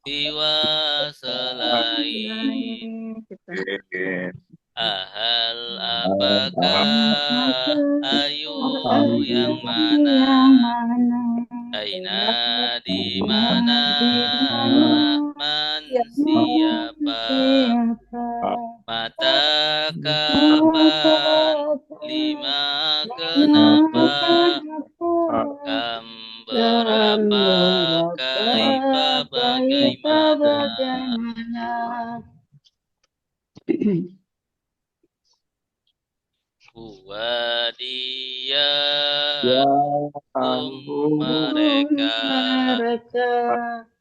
siwa selain. Ahal apakah ayu yang mana? Aina di mana? Man siapa? Mata kapan? Lima kenapa? Kam berapa? Kaifa bagaimana? Huwa dia mereka.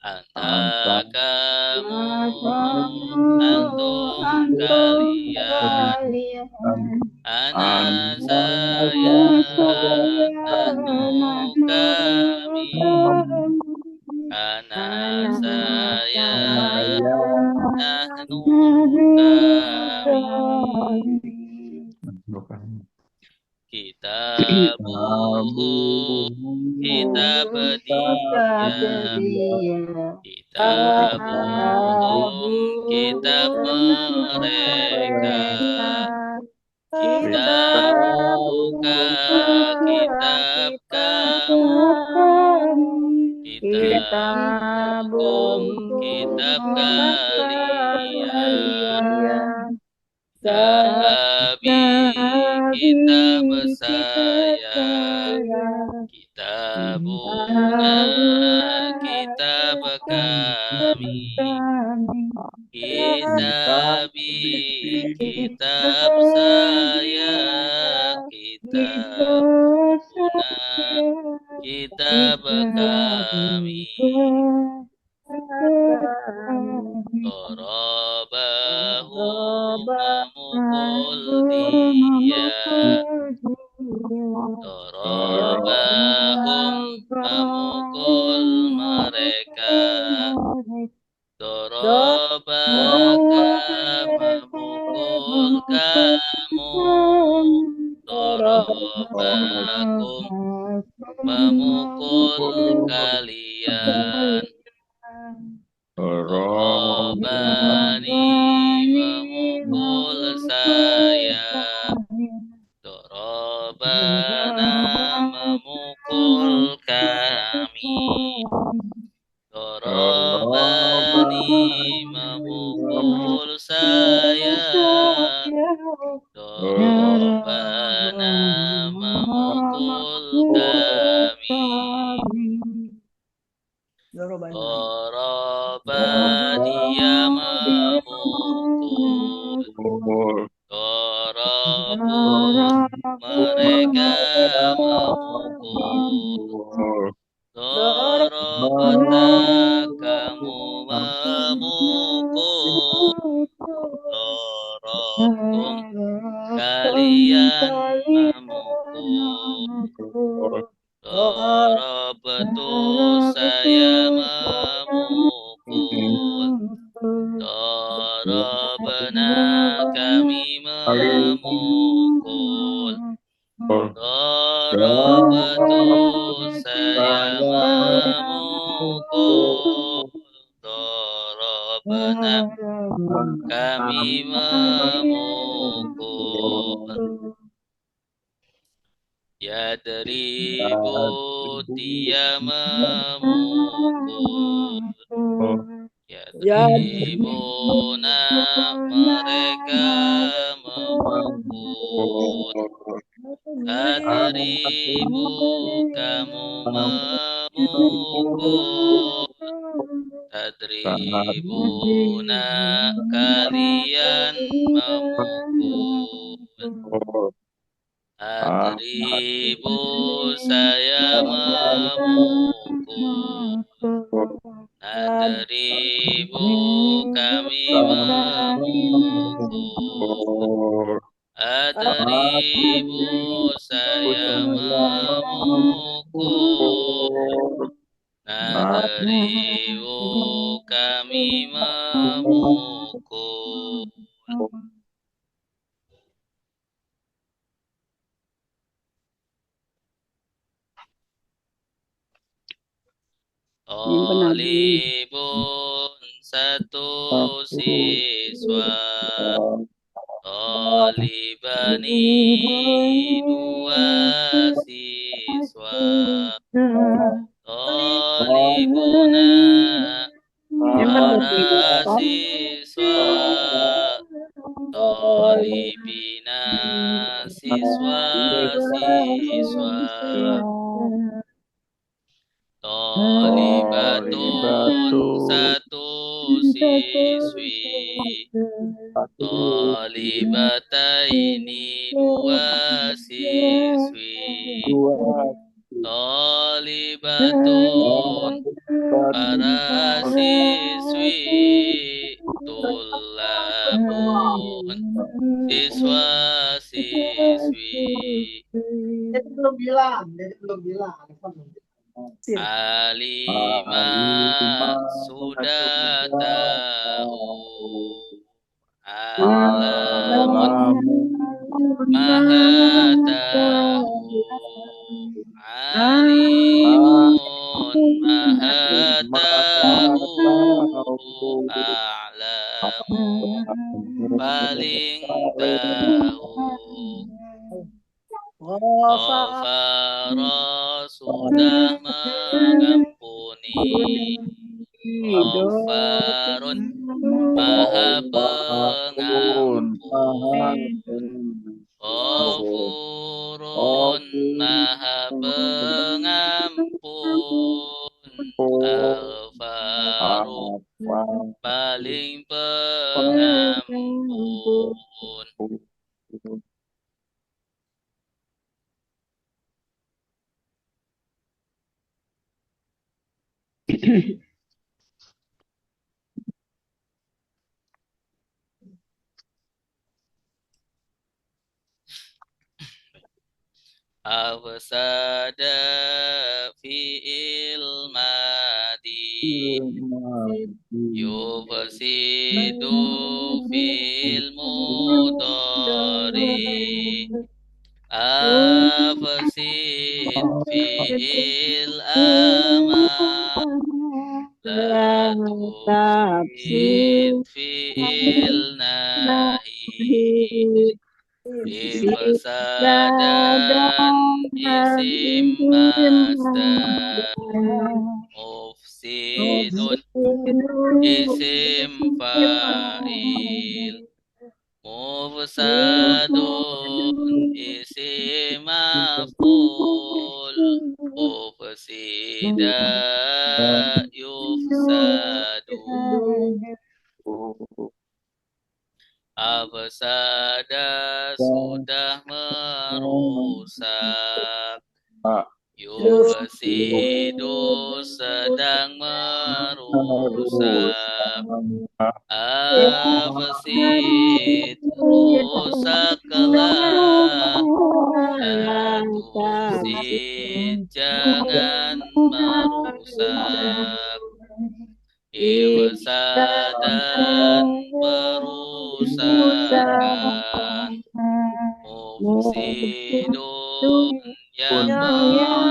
Anta kamu. Antum kalian. Ana saya. Nahnu kami. Ana saya. Nahnu kami. Kitabuhu kitab dia. Kitabuhum kitab mereka. Kitabuka kitab kamu. Kitabukum kitab kalian. Kitabi kitab saya. Kitabuna kitab kami. Kitabi kitab saya. Kitabuna kitab kami. Darabahu memukul dia. Darabahum memukul mereka. Darabaka memukul kamu. Darabakum memukul kalian. Darabani memukul saya. Darabana memukul kami. Darabani memukul saya. Darabana memukul kami. Daraba dia memukul. Darabu mereka memukul. Darabata kamu memukul. Darabtum kalian memukul. Darabtu saya memukul. Darabna kami memukul. Darabtu saya memukul. Darabna kami memukul. Yadribu dia memukul. Yadribuna mereka memukul. Adribu kamu memukul. Adribuna kalian memukul. Adribu saya memukul. Adribu kami memukul. Adribu saya memukul. Adribu kami memukul. Talibun satu siswa, tolibani dua siswa, tolibuna para siswa, tolibina siswa-siswa, tolibatun satu siswi, tolibataini dua siswi, tolibatun para siswi, tulabun siswa-siswi. Jadi belum bilang. Alimah sudah tahu, alamun maha tahu, alimun maha tahu, a'lamu paling tahu. Ghafara sudah mengampuni, Ghafarun maha pengampun, Ghafurun maha pengampun, Al-Faruq paling pengampun. Afsada fi'il madi, yufsidu fi'il mudhari, afsid fi'il amar, la tufsid fi'il nahi, ifsadan isim masdar, mufsidun isim fa'il, mufsadun isim maf'ul, mufsida yufsadu. Afsada sudah merusak, yufsidu sedang merusak, afsid rusaklah, la tufsid jangan merusak, ifsadan perusakan, mufsidun yang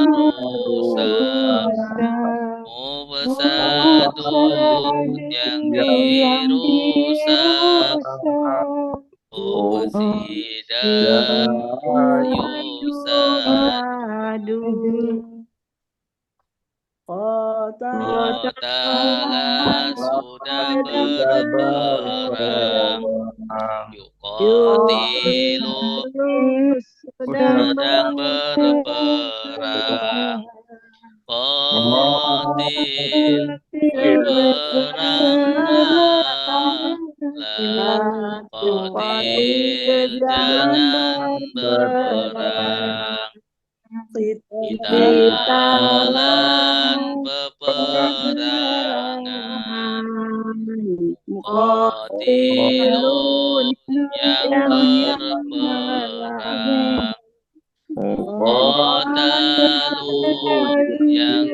merusak, mufsadun yang dirusak, mufsida yusadu. Qatala sudah berperang, yuqatilu sedang berperang, qatil berperanglah, la tuqatil jangan berperang, qitalan peperangan, muqatilun yang berperang, muqatalun yang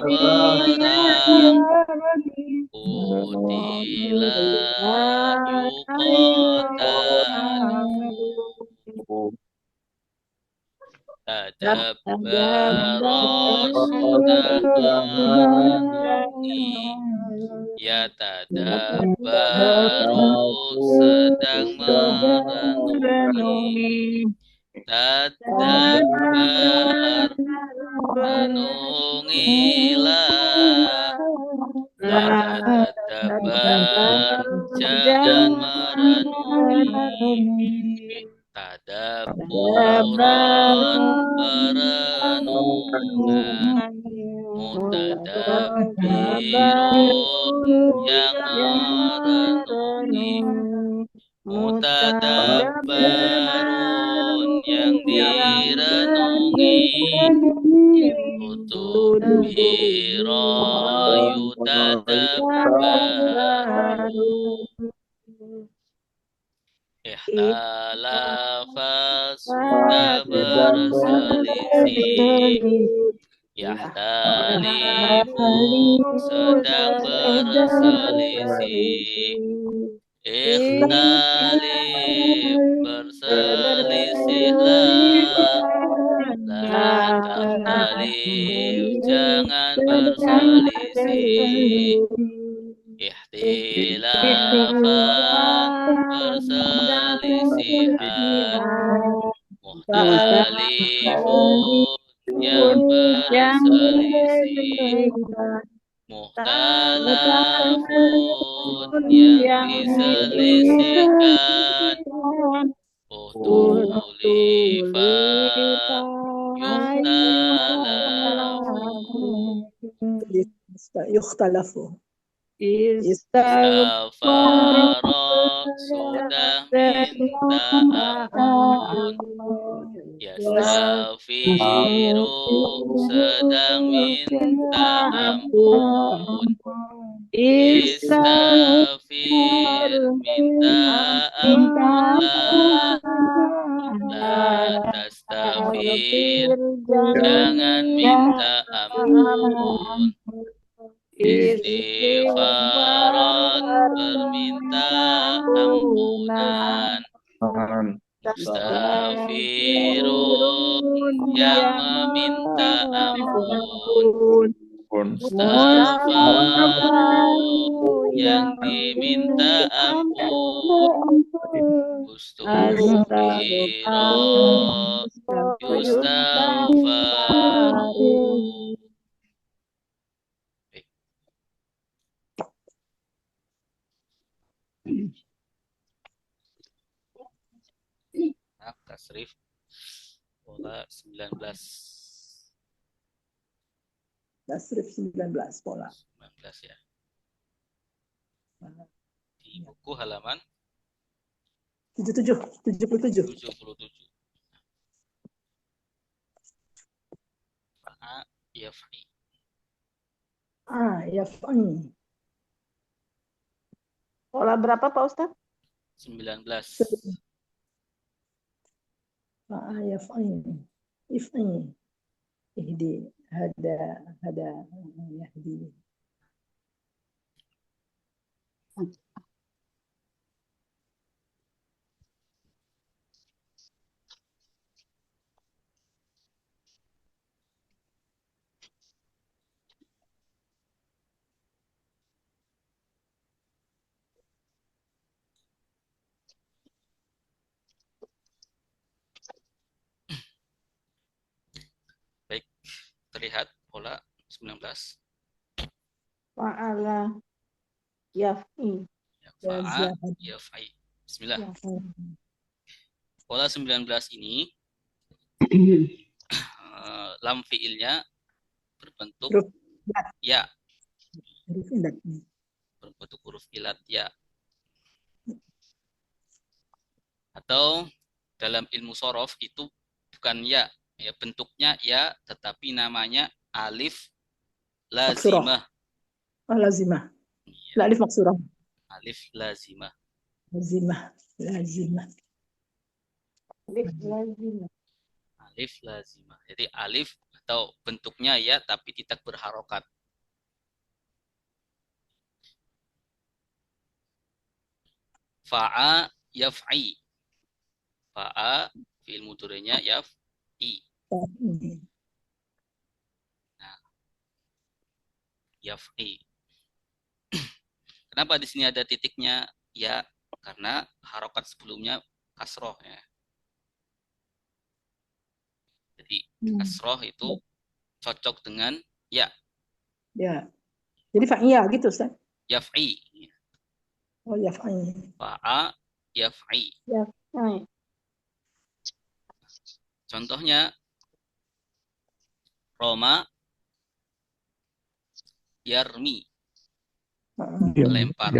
diperang, qutila yuqatalu. Tadabbara sudah merenungi, yatadabbaru sedang merenungi, tadabbar renungilah, la tadabbar jangan merenungi, tadabburan perenungan, mutadabbirun yang merenungi, mutadabbarun yang direnungi, utubira yutadabbaru, ikhtalafa sudah berselisih, yahtalifu sedang berselisih, ikhtalif berselisihlah, la takhtalif jangan berselisih, ikhtilafan perselisihan, mukhtalifun yang berselisih, mukhtalafun yang diselisihkan, ukhtulifa yukhtalafu, istafara sudah minta ampun, yastafiru sedang minta ampun, istafir minta ampunlah, la tastafir jangan minta ampun, istighfaran berminta ampunan, mustaghfirun yang meminta ampun, mustaghfarun yang diminta ampun, ustughfira yustaghfaru. Tasrif pola 19. Tasrif 19 pola. 19 ya. Di buku halaman 77. Fa'a yaf'i. Yaf'i. Pola berapa Pak Ustadz? 19. Yaf'i. If'i. Ihdi. Hada. Yahdi. Baik, terlihat pola 19. Fa'ala yaf'i. Fa'a yaf'i. Bismillah. Pola 19 ini lam fi'ilnya berbentuk ya. Berbentuk huruf ilat ya. Atau dalam ilmu sorof itu bukan ya, bentuknya ya, tetapi namanya alif lazimah. Lazimah. Ya. Alif maksurah. Alif lazimah. Lazimah. Alif lazimah. Jadi alif atau bentuknya ya, tapi tidak berharokat. Fa'a yaf'i. Fa'a fi'il mudhari'nya yaf'i. Nah, yaf'i. Kenapa di sini ada titiknya? Ya, karena harokat sebelumnya kasroh ya. Jadi kasroh itu cocok dengan ya, Ya. Jadi fa'ya gitu, Ustaz. yaf'i. Oh, yaf'i. Fa'a, yaf'i. Yaf'i. Contohnya, Roma, yarmi. Melempar.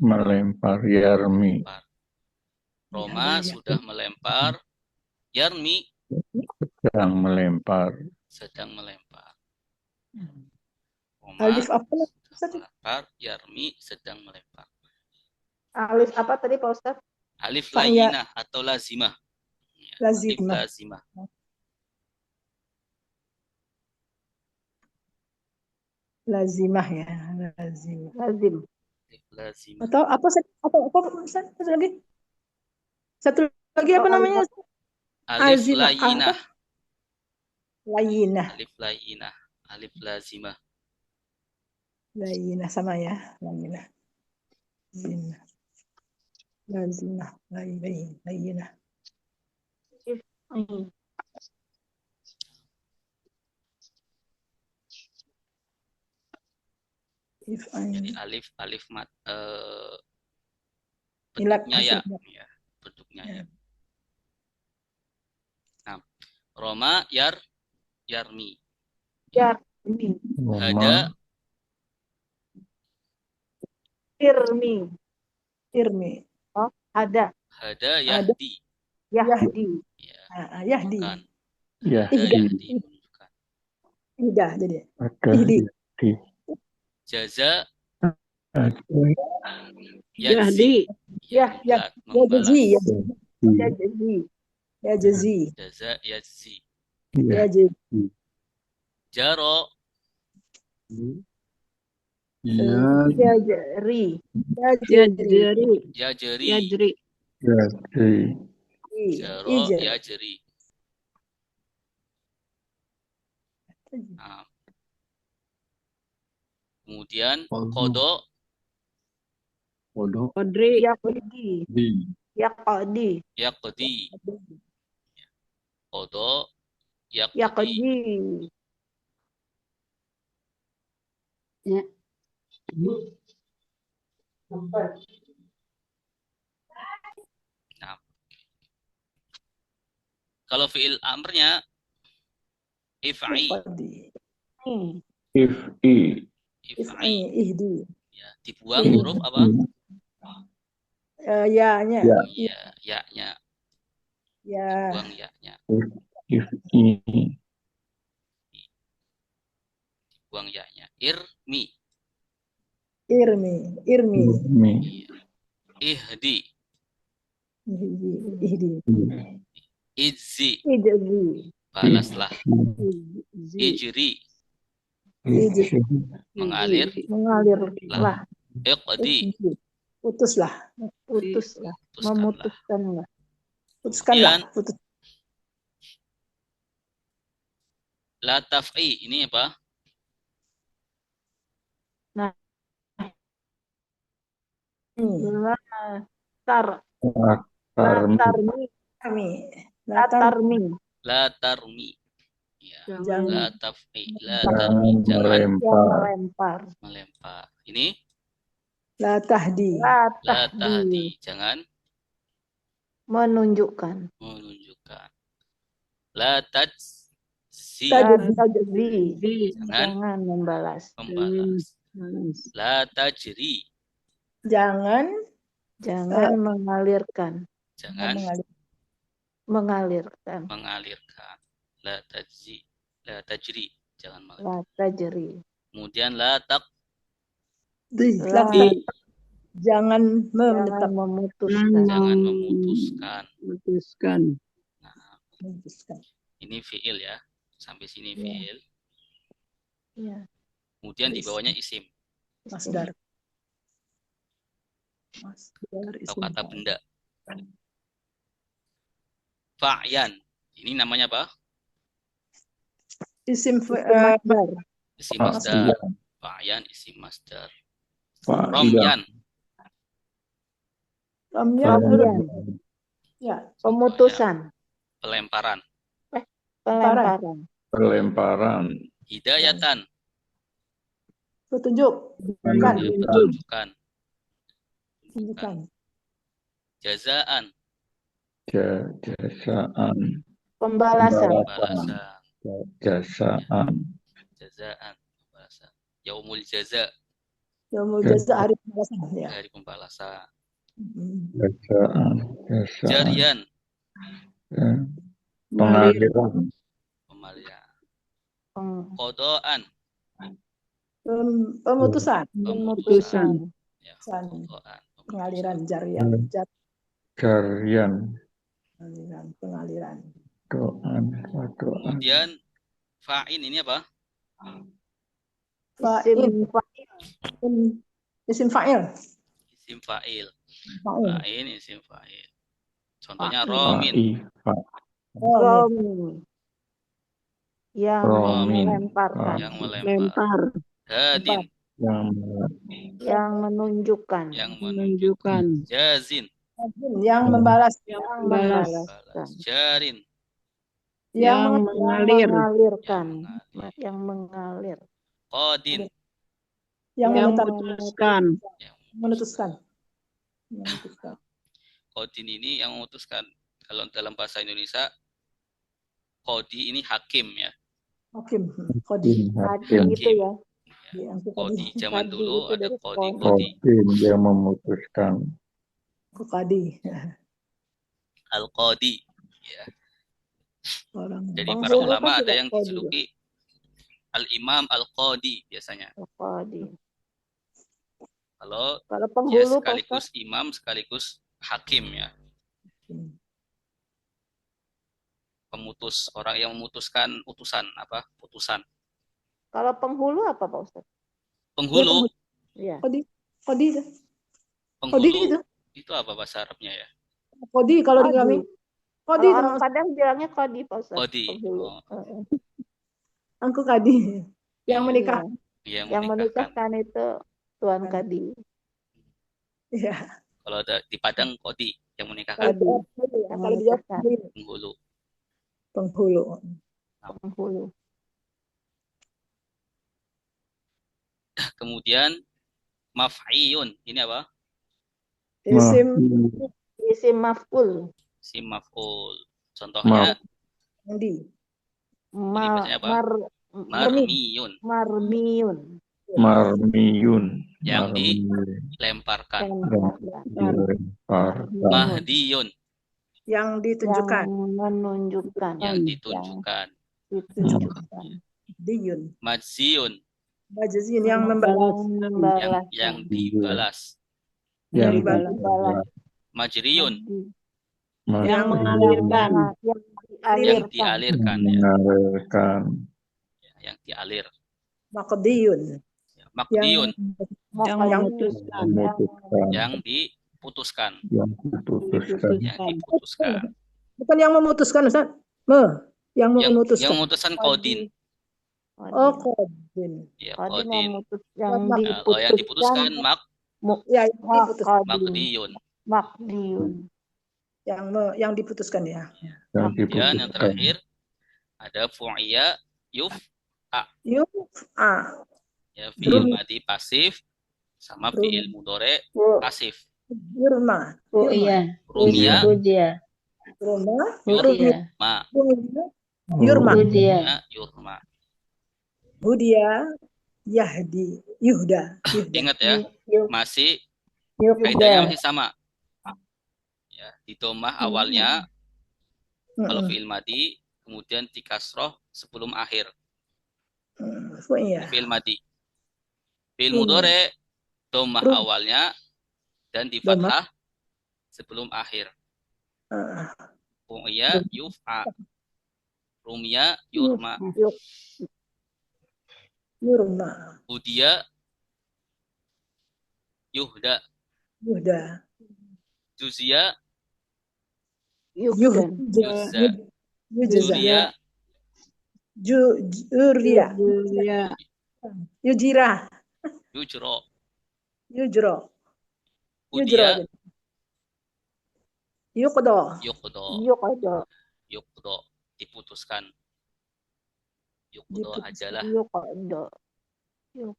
Melempar, yarmi. Roma sudah melempar, yarmi Sedang melempar. sedang melempar. Roma Alif apa? sedang melempar, yarmi sedang melempar. Alif apa tadi Pak Ustaz? Alif Fa'ya. layinah atau lazimah. Ya, alif Lazimah. lazimah. Lazimah ya. Lazimah. Lazim. Alif lazimah. Atau apa, Ustaz? Apa, Ustaz? Satu lagi? Satu lagi apa namanya? Alif Azimah. layinah. Layinah. Alif layinah. Alif lazimah. Layinah sama ya. Layinah. Layinah. Lazimah. Layinah. Yaf'i. Jadi If'ain. alif mat Ilat bentuknya ya. hasilnya. Ya, bentuknya Ya. ya. Nah, Roma yarmi. Yarmi. Hada Irmi. Irmi. Oh, ada. yahdi. Yahdi. Ya, Yahdi. bukan. Ya, Hada yahdi menunjukkan. Ida jadi. ada Ihdi. di Jaza Yahdi. ya, Ya membalas. jazi. Ya jazi. Ya jazi. Jaza yazzi. Ya ya, jazi. Jaro ya, Ya jari. Ya jari. yajri. Yajri. jadi, Jaro Ija. yajri. Nah, kemudian kodo Qadri. Yaqdi. Yaqdi. yaqdi. Kodo yaqdi. Yaqdi. Ya. Nah, kalau fiil amrnya if'i. if'i, If'i. Ihdi. Ya, dibuang huruf apa? Ya-nya. Iya, ya-nya. Ya. Buang ya-nya. if'i, Buang ya-nya. Irmi. Irmi. irmi, Iya. Ihdi. Ihdi. Idzi. Ijzi. Balaslah. Ijzi. Ijri. Ijzi. Mengalir. Mengalirlah. Iqdi. Putuslah. Putuslah. Putuskanlah. Memutuskanlah. Putuskanlah. Kemudian, Putus. La taf'i. Ini apa? Tar. tarmi, Latarmi. Kami. Latarmi. La tarmi. Ya. Jangan. La taf'i. La tarmi. Jangan Melempar. melempar. Ini La tahdi. la Latahdi. tahdi. Jangan Menunjukkan. menunjukkan. La tajzi. Tajzi. Jangan Jangan membalas. membalas. La tajri. Jangan. Jangan mengalirkan. Jangan Mengalirkan. mengalirkan. La tajzi. La tajri. Jangan mengalirkan. La tajri. Kemudian la taq. Jangan Jangan menetap. memutuskan. Jangan memutuskan. Nah, Memutuskan. ini fiil ya. Sampai sini fiil. Ya. Kemudian di bawahnya isim Masdar. atau kata benda. Fa'yan. Ini namanya apa? Isim Masdar. Isim masdar. Fa'yan isim masdar. Fa'idah. Romyan. Ramyan. Romyan. Ya. Pemutusan. Pelemparan. Pelemparan. Pelemparan. Hidayatan. Petunjuk. Menunjukkan. Petunjukan. Tunjukkan. Jazaan. Jasaan. Pembalasan. Balasan. Jasaan. Jazaan. Balasan. Yaumul jaza. Yaumul jaza, hari pembalasan. Ya. Hari pembalasan. Jasaan. Jasaan. Jarian. Ya. Pengaliran. Pemalihan. Pem- Kodoan. Pemutusan. Pemutusan. Ya, Kodoan. kodoan. Pengaliran jarian. Jarian. Pengaliran. Doan. Doan. Kemudian fa'in ini apa? Isim Isim fa'il. Isim fa'il. Fa'il. Fa'in isim fa'il. Contohnya Fa'il. romin. Romi. Yang Romi. melemparkan. Yang melempar. Hadin. Yang menunjukkan. Yang menunjukkan. Jazin. Yang membalas. Yang membalaskan. Balas. Jarin. Yang mengalirkan. Yang Yang mengalir. Qadin. Yang memutuskan. memutuskan. Qadin ini yang memutuskan. Kalau dalam bahasa Indonesia, qadi ini hakim ya. Hakim. Qadi. Tadi itu ya. Qadi zaman Qadi dulu itu ada dari qadi. qadi. Yang memutuskan. Qadi. Al-qadi. Ya. Orang. Jadi para Penghulu ulama kan ada juga yang qadi. dijuluki al-imam al-qadi biasanya. Qadi. Kalau Kalau dia penghulu sekaligus Pak Ustaz, imam sekaligus hakim ya. Pemutus, orang yang memutuskan utusan apa? Putusan. kalau penghulu apa Pak Ustaz? Penghulu. Iya. Qadi. Qadi. Qadi Penghulu itu. itu apa bahasa Arabnya ya? Qadi kalau di Qadi. kami. Qadi. Kalau orang Padang bilangnya qadi Pak Ustaz. Qadi. Penghulu. Oh. Angku Qadi. Yang menikah. Yang Yang menikahkan. menikahkan itu Tuan Qadi. Iya. Kalau ada di Padang qadi yang menikahkan. Qadi. Kalau di Jawa Penghulu. penghulu. Penghulu. Kemudian maf'iyun. Ini apa? Isim maf'ul. Si maf'ul. Contohnya Mandi. bacanya apa? Marmiyun. Marmiyun. Marmiyun. Yang dilemparkan. Dilempar. Mahdiyun. Yang ditunjukkan. Yang menunjukkan. Yang ditunjukkan. Ditunjukkan. Diyun. Majziyun. Majazin yang membalas. Yang dibalas. Yang dibalas. Majriyun. Yang mengalirkan. Yang dialirkan. mengalirkan. Yang dialir. Maqdiyun. Maqdiyun. Memutuskan. Yang diputuskan. Yang diputuskan. Yang diputuskan. Bukan yang memutuskan, Ustaz. Yang memutuskan. Yang memutuskan qadin. Oh, qadin. Ya, Qadin qadin. yang Yang diputuskan Ya, yang diputuskan. maqdiyun. Maqdiyun. Yang diputuskan ya. Yang Kemudian yang diputuskan. terakhir ada fu'iya yuf'a. Yuf'a. Ya, fi'il madi pasif sama fi'il mudhari pasif. Yurma. Iya. Rumia Yurma. yurma. Yurma. Yurma. Hudia. Yahdi. Yuhda. Ingat ya, masih Yuhda. kaidahnya masih sama. Ya, di domah awalnya kalau fi'il madi, kemudian di kasroh sebelum akhir. Fu'iyah. Fi'il madi. Fi'il mudhari domah awalnya dan di fathah sebelum akhir. Fu'iya yuf'a. Rumia yurma. Yurma. Hudia yuhda. Yuhda. Juzia Yuhda. yuzza. Yujza. Juria Yuria. Yujira. yujro. Yujro. Yujro. Udia Yuqdo. yuqdo. Yuqdo. Yuqdo diputuskan. Yuqdo ajalah. Yuqdo.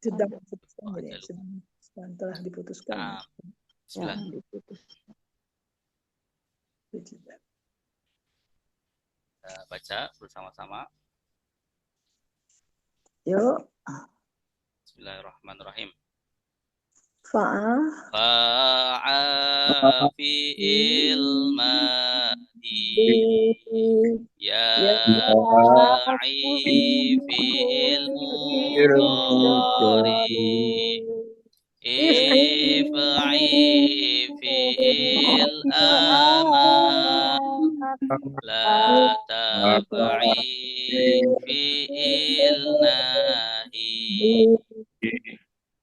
Sedang Yuqdo. diputuskan. Jadi, sedang telah diputuskan. Nah, bismillah. Yang diputuskan. Kita Baca bersama-sama. Yuk. Bismillahirrahmanirrahim. Fa'a fi'il madi ya fa'i fi'il mudhari if'i fi'il amar la taf'i fi'il nahi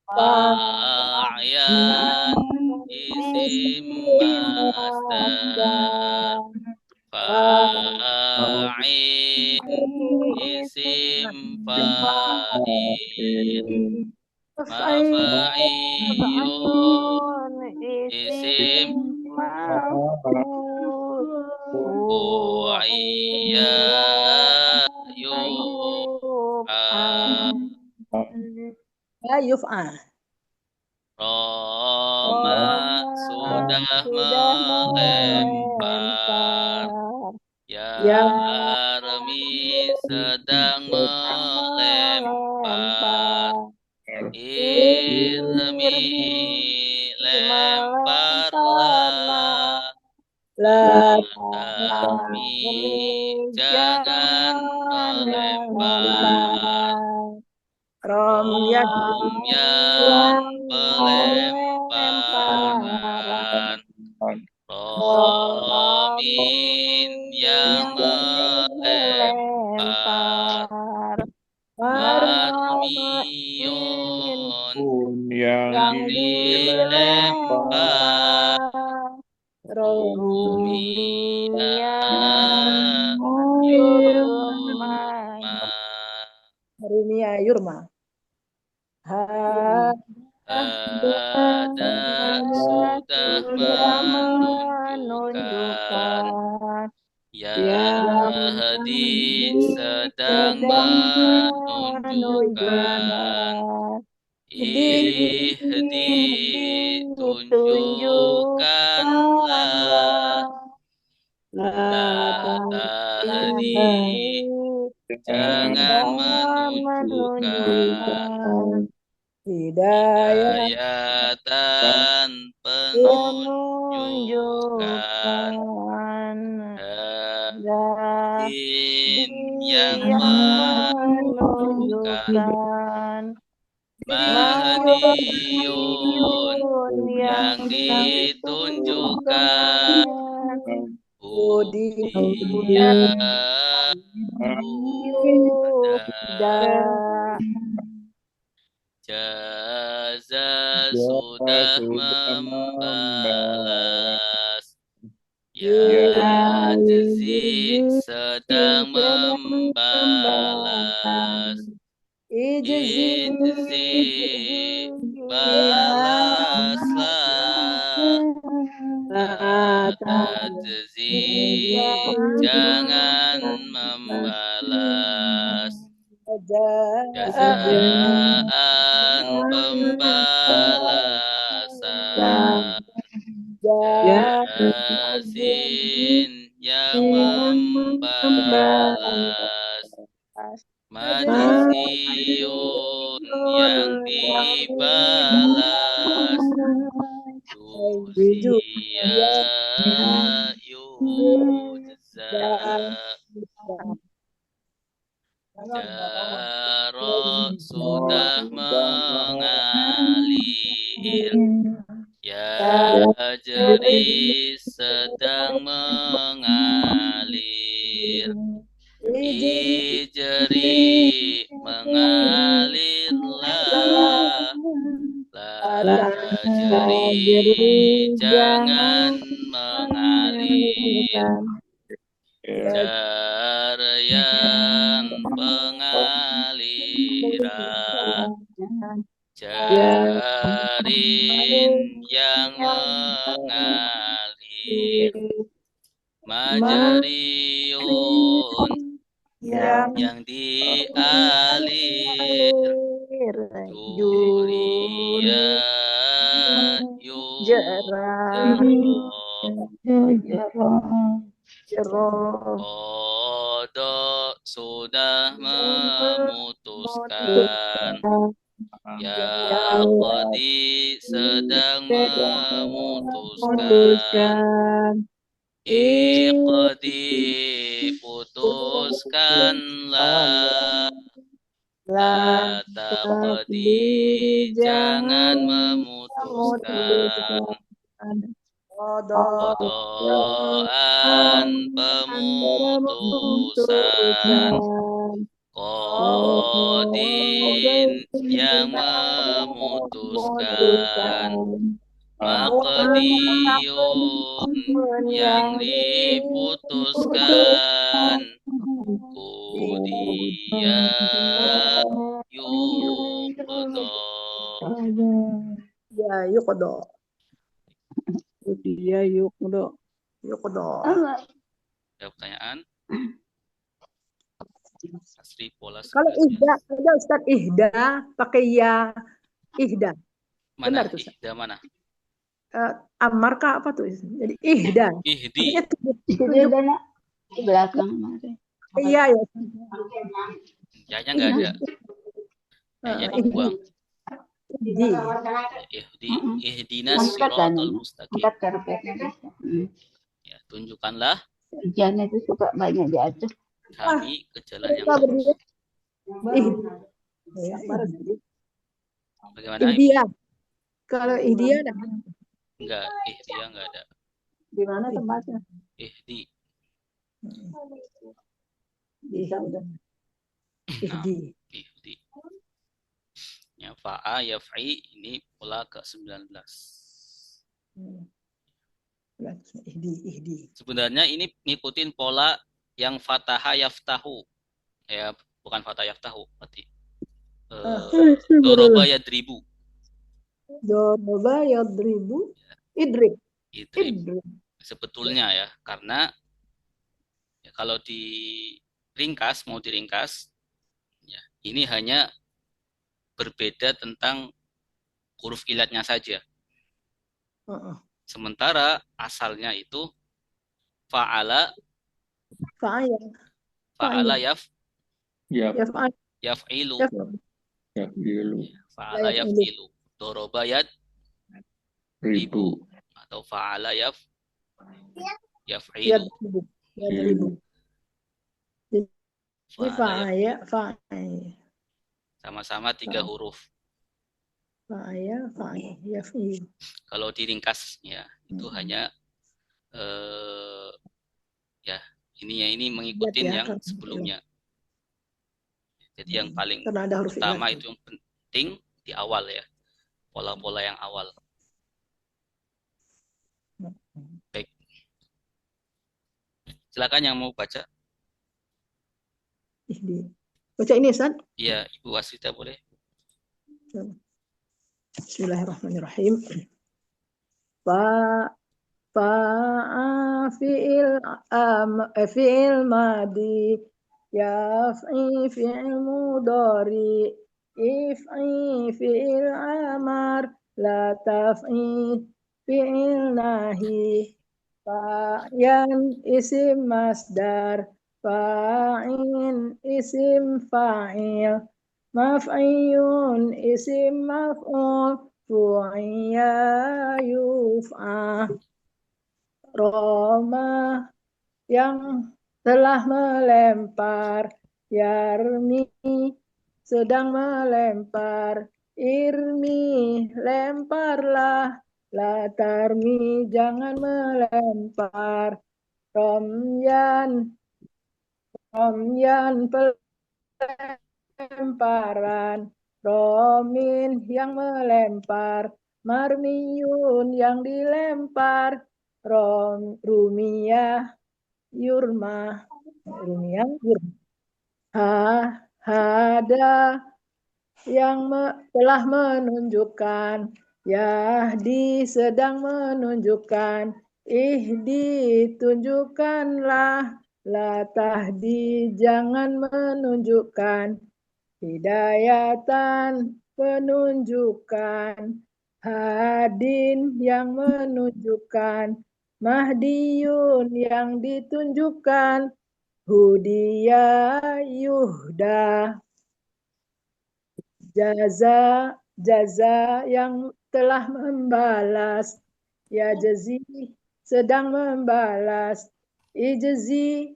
fa'yan isim masdar fa'in isim fa'il mafa'iyun isim fu'iyya yuf'a. Roma sudah melempar. Yarmi sedang melempar. Irmi lemparlah. Tarmi jangan melempar. Romyan pelemparan. Romin yang melempar. Marmiyun yang dilempar. Rumiya Rumia yurma. Ada sudah menunjukkan. Yahdi sedang menunjukkan. Ihdi tunjukkanlah. La tahdi jangan menunjukkan. Hidayatan penunjukan. Hadin yang menunjukkan. Mahdiyun yang ditunjukkan. Hudiya Jaza sudah membalas. Yajzi sedang membalas. Ijzi balaslah. La tajzi jangan membalas. Jazaan pembalasan. Jazin yang membalas. Majziyun yang dibalas. Juzia yujza. Jaro sudah mengalir. Ya jari sedang mengalir. Ijri mengalirlah. La jari jangan mengalir. Jarian pengaliran. Jari yang mengalir, majariun yang dialir, juria Kodok sudah memutuskan, ya Qadi sedang memutuskan. Iqdi putuskanlah, la taqdi jangan memutuskan. Qadaan pemutusan, Qadin yang memutuskan, Maqdiyun yang diputuskan, Qudiya yuqda. Ya, yuqda. Dia yuk dok. Yuqda. Ada pertanyaan? Asri pola Kalau 11 ya. ihda, ada Ustaz ihda pakai ya, ihda. Mana? Benar tuh, Ustaz. Ihda mana? Amar kah apa tuh? Jadi ihda. Ihdi. Artinya Dia ada nak di belakang kemarin. iya ya. Ya-nya nggak ada. Ya-nya dibuang. Ihdi. Ihdi. Ihdinas siratal mustaqim. Angkat karpetnya. Ya, tunjukkanlah Hujan itu suka banyak jatuh. kami ke jalan yang Kita lurus. berdua. Bagaimana? Ibu? Ihdia. Kalau ihdia ada. Enggak, ihdia enggak ada. Di mana tempatnya? Ihdi. Bisa udah. Ihdi. Ihdi. Ya, fa'a, yaf'i, ini pola ke-19. Ihdi. Sebenarnya ini ngikutin pola yang fataha yaftahu. Ya, bukan fataha yaftahu, berarti. Doroba yadribu. Doroba yadribu. Idrib. Idrib. Sebetulnya ya, karena ya, kalau diringkas, mau diringkas, ya, ini hanya berbeda tentang huruf ilatnya saja. Sementara asalnya itu fa'ala yaf'ilu. Fa'ala yaf'ilu. Doroba yadribu. Atau fa'ala yaf'ilu. Sama-sama 3 huruf. Kalau diringkas ya itu hanya ya ini mengikuti yang sebelumnya. Jadi yang paling utama itu yang penting di awal ya, pola-pola yang awal. Baik, silakan yang mau baca. Baca ini Ustaz? Iya, Ibu Wasrita boleh. Bismillahirrahmanirrahim. Fi'il madi, yaf'i fi'il mudhari, if'i fi'il amar, la taf'i fi'il nahi, fa'yan isim masdar, fa'in isim fa'il, maf'iyun isim maf'ul, fu'iyya yuf'a. Roma yang telah melempar, yarmi sedang melempar, irmi lemparlah, la tarmi jangan melempar, romyan pelemparan, romin yang melempar, marmiyun yang dilempar, rumiyah yurma, hada yang telah menunjukkan, Yahdi sedang menunjukkan, ihdi tunjukkanlah, la tahdi jangan menunjukkan, hidayatan penunjukan, hadin yang menunjukkan, mahdiyun yang ditunjukkan, hudiya yuhda, jaza yang telah membalas, ya jazi sedang membalas, ijzi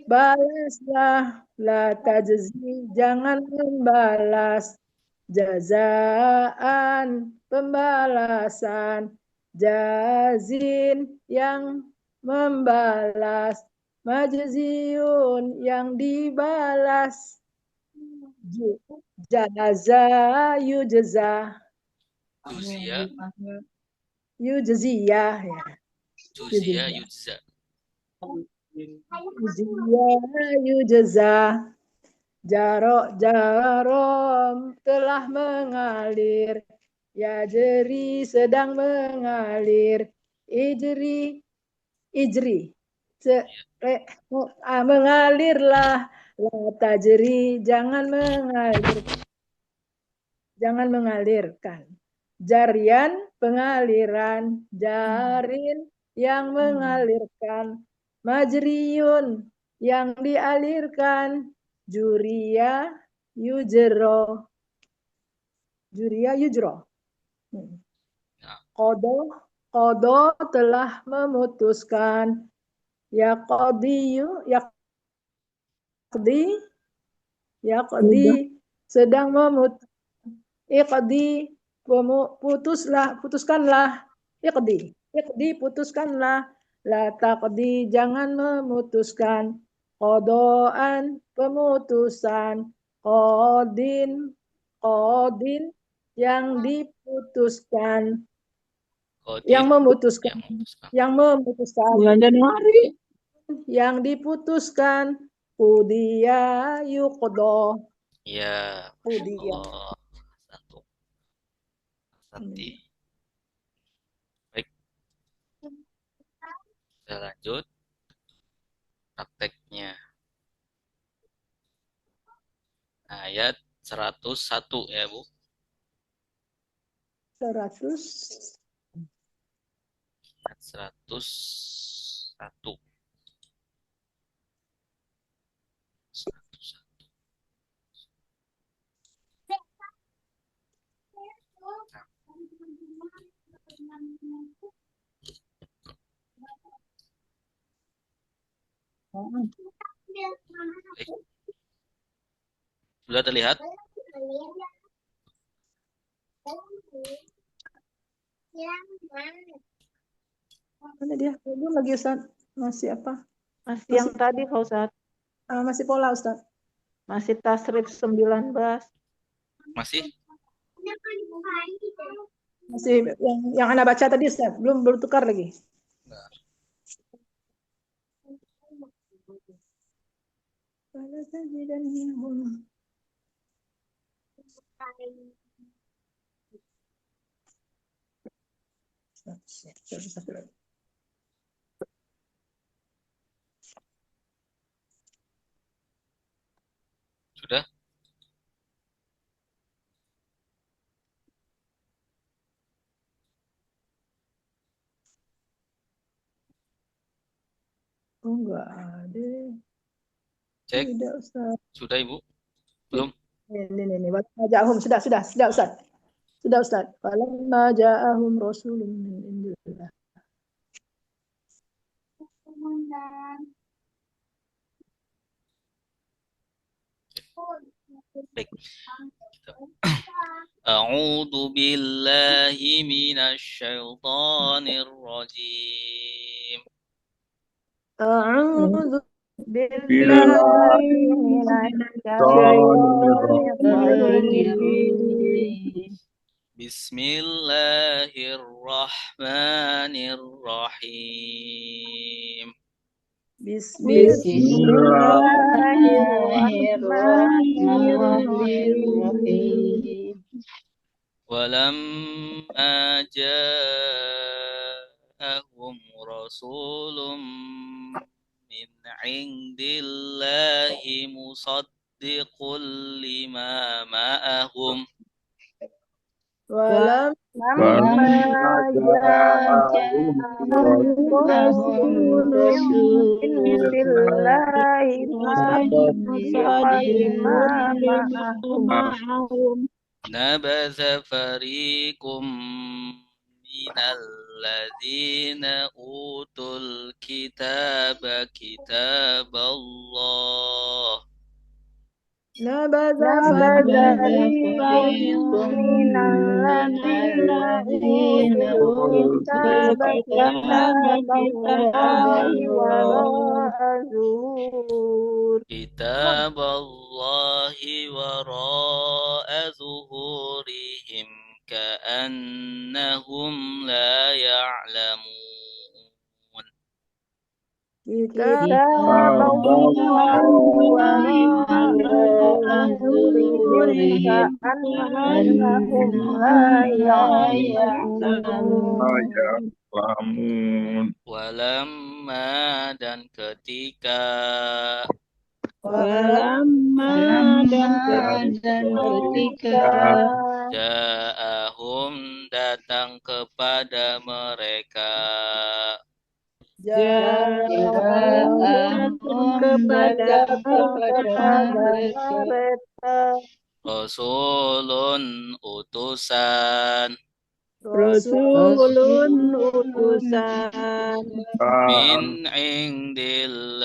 balaslah, la tajzi jangan membalas, jazaan pembalasan, jazin yang membalas, majziun yang dibalas, jaza yujza, Juzia, yujziyah ya. Juzia, Yudza. Yujza, jarom telah mengalir, ya jeri sedang mengalir, ijri mengalirlah, la tajri jangan mengalirkan, jarian pengaliran, jarin yang mengalirkan, majriyun yang dialirkan, juria yujro, Kodo telah memutuskan, ya qadi sedang memutuskan, iqdi putuskanlah, iqdi putuskanlah, la taqdi jangan memutuskan, qodoan pemutusan, qodin yang diputuskan, yang memutuskan, Bulan Januari. yang diputuskan, qudiya yuqdo. Ya, Qudiya. Santi. Baik. Kita lanjut prakteknya. Ayat 101 ya, Bu. 100. Ayat 101. Sudah terlihat? Mana dia? Belum lagi Ustaz. Masih apa? Masih yang tadi Pak Ustaz. Masih pola Ustaz. Masih tasrif 19. Masih? Masih yang Anda baca tadi Ustaz. Belum bertukar lagi. Sudah? Oh, enggak ada. Cek. Tidak, Ustaz. Sudah, Ibu? Belum? Ini. Ja'ahum sudah Ustaz. Sudah Ustaz. Falamma ja'ahum rasulun min indillah. Baik. A'udzu billahi minasyaitonir rajim. A'udzu billahi minasyaitonir rajim. Bismillahirrahmanirrahim. Bismillahirrahmanirrahim. walamma ja'ahum rasulun min indillahi musaddiqul lima ma'ahum walamma ja'ahum rasulun min indillahi musaddiqan lima ma'ahum nabadha fariqum minal ladzina utul kitaba kitaballah Nabadha fariqum minal ladzina utul kitaba kitaballahi wara'a zuhur kitaballahi wara'a zuhurihim ka'annahum la ya'lamun kitaballahi wara'a zuhurihim ka'annahum la ya'lamun walamma dan ketika ja'ahum datang kepada mereka Rasulun utusan min indillahi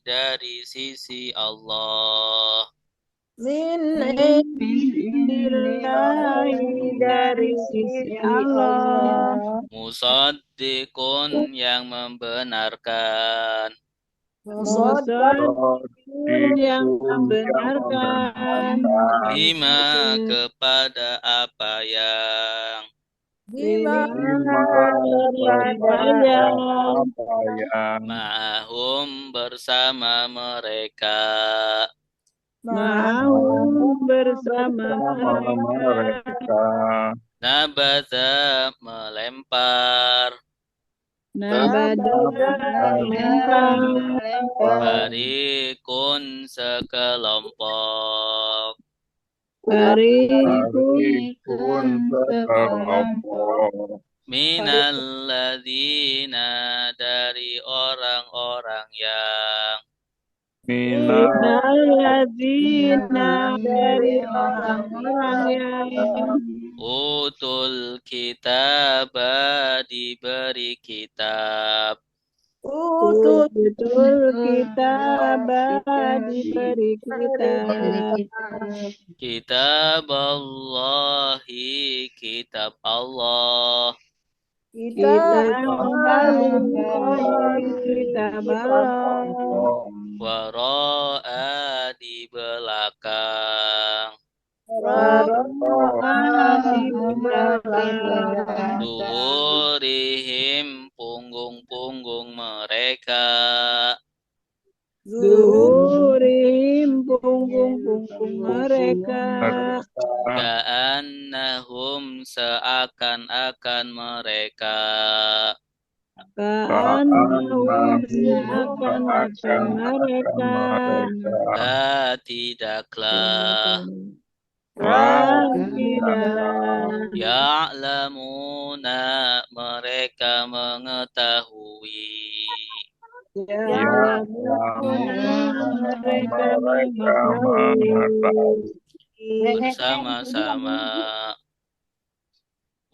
dari sisi Allah min indillahi dari sisi Allah musaddiqun yang membenarkan lima kepada apa yang ma'ahum bersama mereka nabadha melempar fariqun sekelompok minal ladzina dari orang-orang yang utul kitab diberi kitab kitab Allahi kitab Allah wara'a di belakang zuhurihim punggung-punggung mereka ka'annahum seakan-akan mereka tidaklah ya'lamuna mereka mengetahui bersama-sama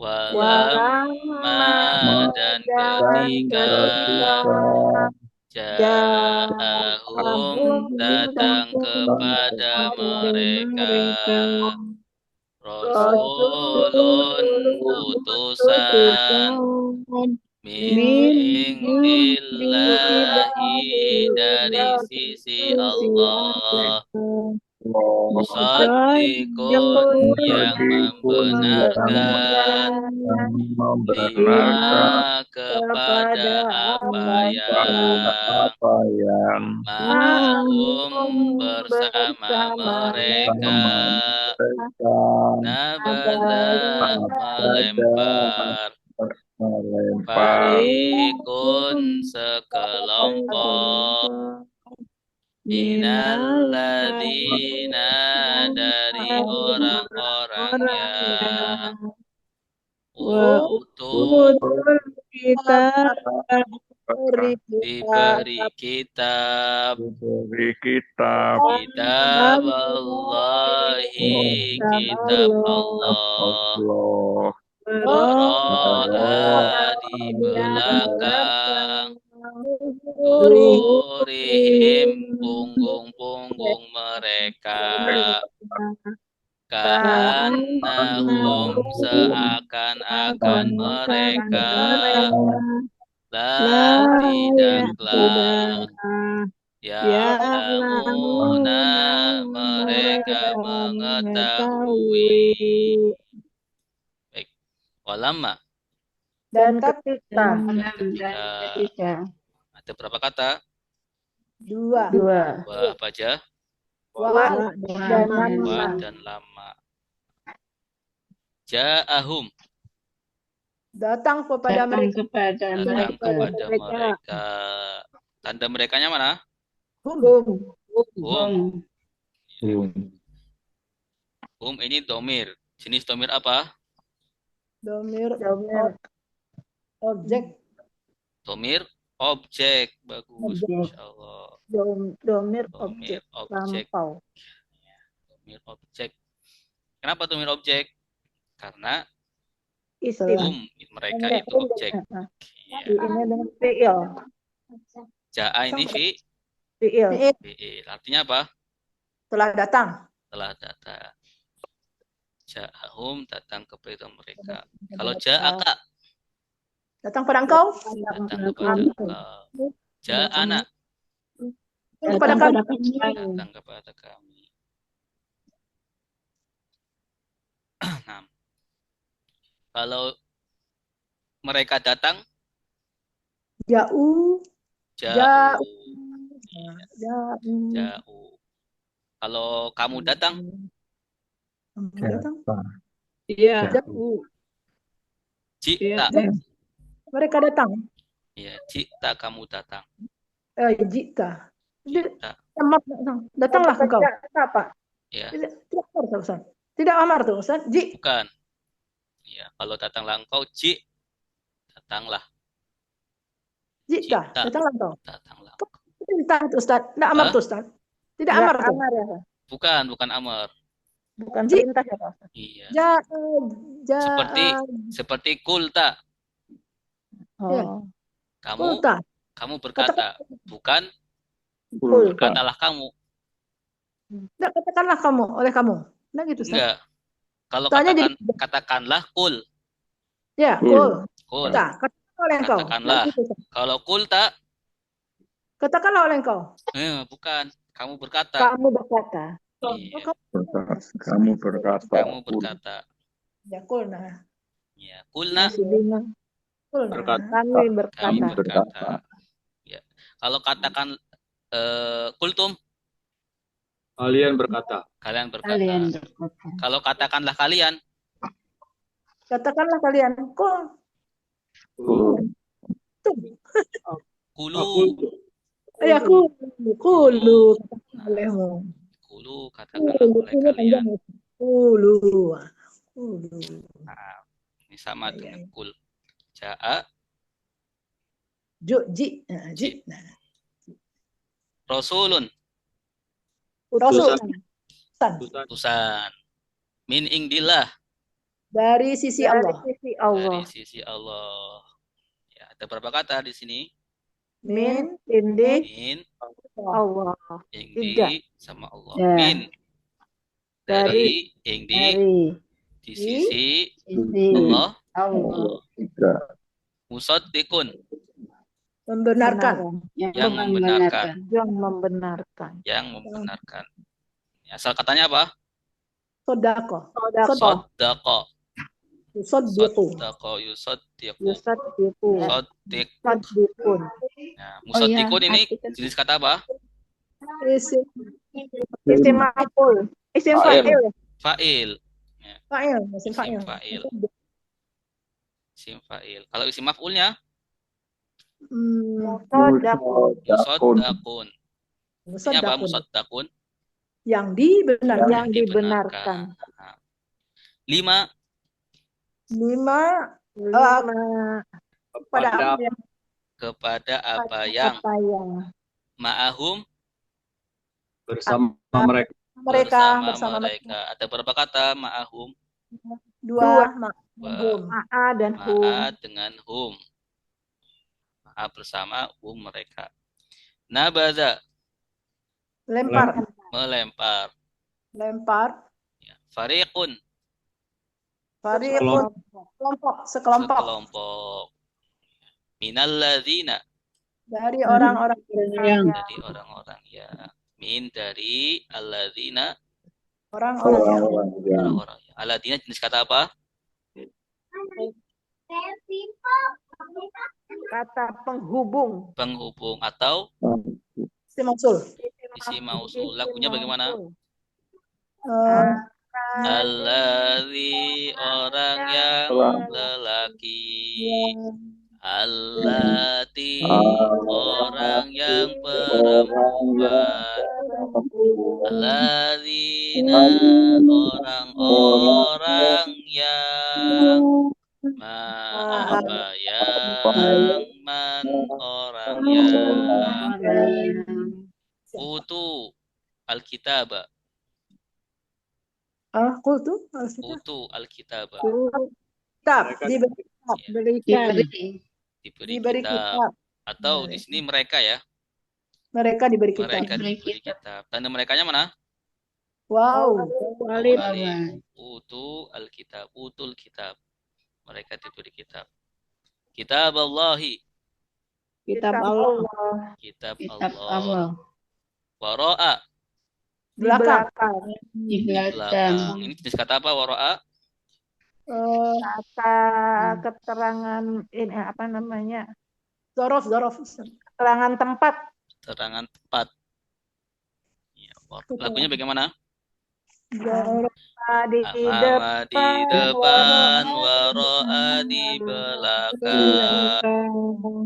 walamma dan ketika ja'ahum datang kepada mereka Rasulun utusan min indillahi dari sisi Allah Musaddiqun yang membenarkan lima kepada apa yang ma'hum bersama mereka nabada melempar fariqun sekelompok minalladzina dari orang-orang yang utul kita diberi kitab kitab Allahi kitab Allah Wara'a di belakang Durihim punggung-punggung mereka Ka'annahum seakan-akan mereka La tidaklah Ya'lamuna mereka mengetahui. Baik. Walamma. dan ketika Ada berapa kata? dua Wa apa aja? wa dan Wa dan lama. Ja'ahum. Datang kepada mereka. Datang kepada mereka. Tanda merekanya mana? Hum. Ini domir. Jenis domir apa? Domir objek. Domir objek. Bagus. Insyaallah. Domir Domir objek. objek. Lampau. Domir objek. Kenapa domir objek? Karena isim mereka itu objek. Ya. ini dengan fi'il Ja'a ini fi'il fi'il. Artinya apa? Telah datang. Telah datang. Ja'ahum datang kepada mereka. Kalau ja'aka Datang pada engkau. datang kepada engkau. Ja'ana Kepada kami. datang kepada kami. Nah, kalau mereka datang, Ja'u. ja'u. Ja'u. Ja'u. Kalau kamu datang, Datang. Iya. Ja'u. jita. Mereka datang. Ya, jita kamu datang. Jita. Jita. Datanglah engkau. apa Ya, Tidak amar tuh Ustaz. Tidak amar tuh Ustaz. bukan. Ya, kalau datanglah engkau, datanglah. Jita. Jita. Datanglah engkau. Datanglah. Perintah tuh Ustaz. Tidak amar tuh Ustaz. Tidak amar tuh. amar ya Pak? Bukan amar. bukan perintah ya Pak? Iya. Seperti kulta. Oh. Kamu berkata, bukan berkatalah kamu. Tidak katakanlah kamu oleh kamu. Nah gitu Ustaz. Enggak. Kalau Tanya katakanlah kul. Ya, kul. Kul. Katakanlah oleh engkau. Katakanlah. Nah, gitu, Kalau kulta, katakanlah oleh engkau. bukan. Kamu berkata. Kamu berkata. Iya. Kamu berkata. Kamu berkata. Ya, kulna. Ya, kulna. Kami berkata. Kami berkata. Ya. Kalau katakan kultum, Kalian berkata. kalian berkata. Kalau katakanlah kalian, Katakanlah kalian. Kul. kulu. Ya, kulu. Olehmu. Kulu katakanlah oleh kalian. Kulu. Nah, ini sama dengan kul. Ja'a. Ji. Rasulun. Rasul. Utusan. Min indillah. Dari sisi Allah. Dari sisi Allah. Ya, ada berapa kata di sini? Min, indi, Min, Allah. indi, sama Allah. Ya. Min. Dari, indi, di sisi Allah. Musaddiqun. Membenarkan. Yang membenarkan. Yang membenarkan. Yang membenarkan. Asal katanya apa? Sodako. Sodako. Yusoddiqu. Sodako, yusaddiqu. Yusaddiqu. Soddiq. Yusaddiqun. Nah, musaddiqun ini jenis kata apa? Isim Isim maf'ul. Isim fa'il. Fa'il. Ya, fa'il. Isim isim fa'il. fa'il. Isim fa'il. Kalau isim maf'ulnya? Musaddaqun. Musaddaqun. Ini apa? Musaddaqun. Musaddaqun. Yang dibenarkan. Yang dibenarkan. 5. 5 Kepada Kepada apa yang apa yang ma'ahum bersama mereka. bersama mereka. Ada berapa kata ma'ahum? 2 ma'a dan hum. Ma'a dengan hum. Ma'a bersama hum mereka. Nabaza. lempar. Melempar. Lempar. Ya. Fariqun. Fariqun. Sekelompok. Sekelompok. Minalladzina. Dari orang-orang yang Dari orang-orang ya. Min dari alladzina. orang-orang Orang-orang ya. Alladzina jenis kata apa? Kata penghubung. Penghubung atau isim mausul. isim mausul. Lagunya bagaimana? Alladzi orang yang lelaki. Allati orang yang perempuan. Alladzina orang-orang yang apa yang man orang yang utu alkitab. Qultu Utu alkitab. kitab Diberi kitab. Atau di sini mereka ya. Mereka diberi kitab. Mereka diberi kitab. Tanda merekanya mana? Wow. Alif. Utu alkitab. Utul kitab. Mereka diberi kitab. Kitab Allahi. kitab Allah. Kitab Allah. Waro'a. Belakang. Di Belakang. Ini jenis kata apa waro'a? Kata keterangan ini apa namanya? Zorof. Keterangan tempat. Keterangan tempat. Ya, lagunya bagaimana? Zorof. Di depan, waro'a di belakang.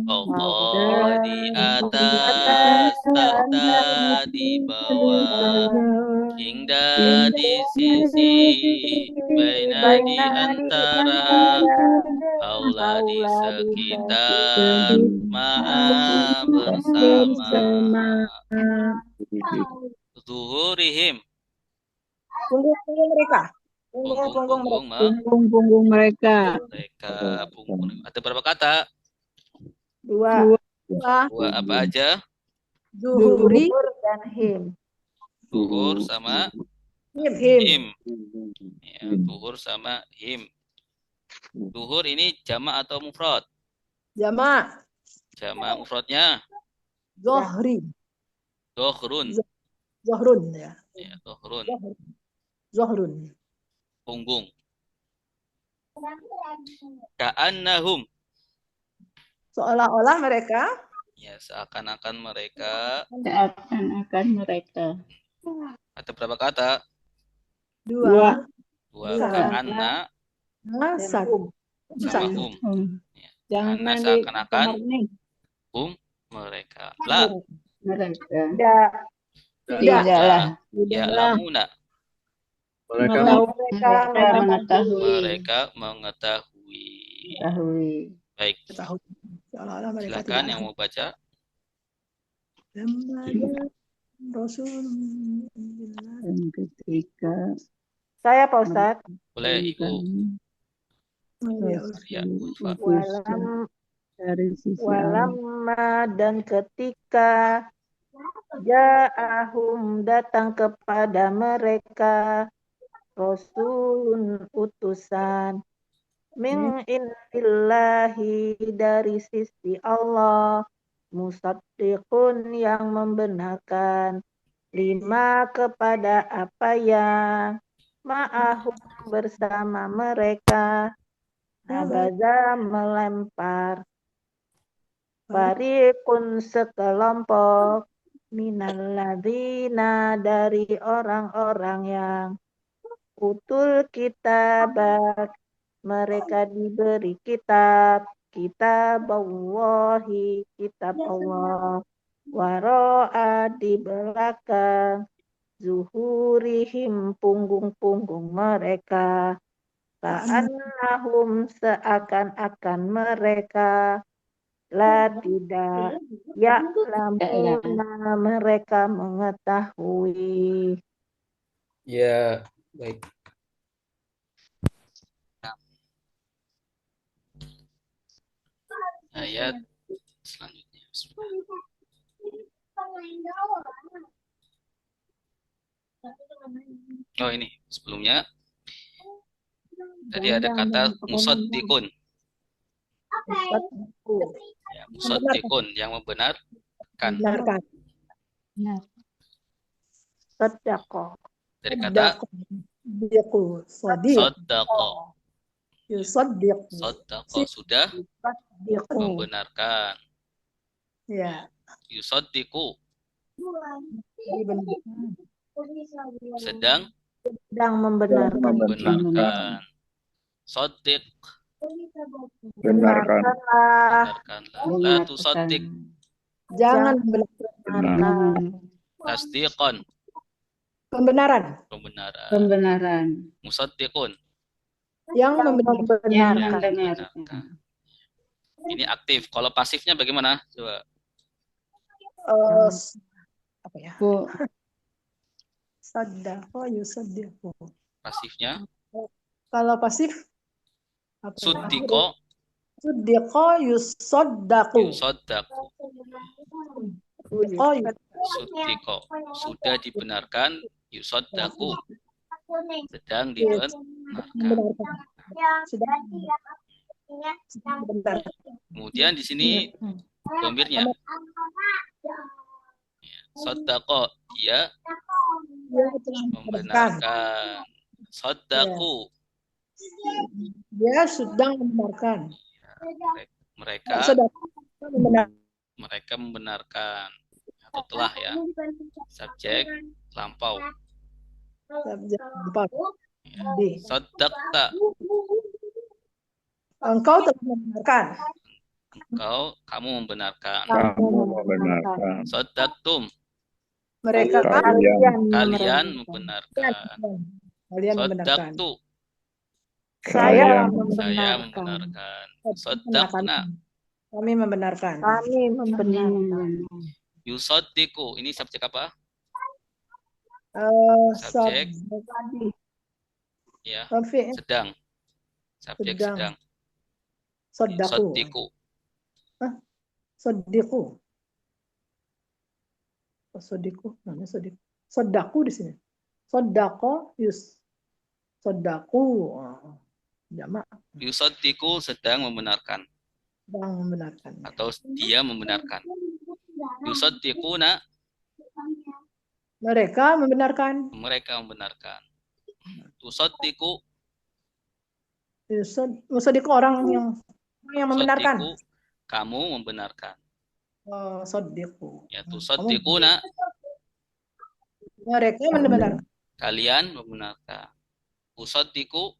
Allah di atas, tahta di bawah. Hingga di sisi, baina di antara, haula di sekitar, ma'a bersama. Zuhurihim. Punggung mereka. Punggung mereka. Ada berapa kata? 2. Dua apa aja? Zuhuri dan him. Zuhur sama him. him. Ya, zuhur sama him. Zuhur ini jamak atau mufrad? Jamak. Jamak mufradnya Zohri. Zohrun. Zohrun ya. Ya, Zohrun. Zohrun. Punggung. Ka'annahum. Seolah-olah mereka. Ya, seakan-akan mereka. Ada berapa kata? 2. Ka'anna sama hum. Ya. Jangan seakan-akan hum mereka. La. Tidaklah. Ya lamuna. Mereka mengetahui. Baik. Silakan yang mau baca. Saya Pak Ustadz. Boleh Ibu. Ya, Walamma dan ketika ja'ahum datang kepada mereka Rasulun utusan min indillahi dari sisi Allah musaddiqun yang membenarkan lima kepada apa yang ma'ahum bersama mereka, nabaza melempar, fariqun sekelompok, minalladzina dari orang-orang yang utul kitab, mereka diberi kitab Allahi, kitab Allah, waro'a di belakang, zuhurihim punggung-punggung mereka, ka'annahum seakan-akan mereka, la tidak, ya'lamuna mereka mengetahui. Ya, baik. Ayat selanjutnya. Oh ini sebelumnya tadi ada kata musaddiqun. Ya, musaddiqun yang membenarkan. Sadaqah. Dari kata sadaqah. Sadaqah sudah membenarkan. Ya. Yusaddiqu sedang membenarkan. Saddiq Benarkan. La tusaddiq Jangan membenarkan. tasdiqan Pembenaran. Musaddiqun Yang membenarkan. Ini aktif. Kalau pasifnya bagaimana? Coba. Apa ya? Bu. Sadaqah yusaddiqu. Pasifnya Kalau pasif apa ya? suddiqo Suddiqo yusaddaqu. Suddiqo sudah dibenarkan, yusaddaqu sedang dibenarkan. Kemudian di sini domirnya saddaqo dia membenarkan. Saddaqu dia sedang membenarkan. Mereka membenarkan atau telah ya. Subjek lampau. Subjek lampau. Saddaqta engkau telah membenarkan. Kamu membenarkan. Saddaqtum Mereka kalian membenarkan. Saddaqtu saya membenarkan. Saddaqna kami membenarkan. Yusaddiqu ini subjek apa? Subjek ya, sedang. Subjek sedang. Saddiqu. Saddiqu. Mana Saddiqu? Saddaku di sini. Saddaqo Saddaku. Jamak. Yusaddiqu sedang membenarkan. Atau dia membenarkan. Yusaddiquna mereka membenarkan. Tusaddiqu Musaddiqu orang yang membenarkan. Kamu membenarkan. Saddiqu. Ya, tusaddiquna mereka membenarkan. Kalian membenarkan. Usaddiqu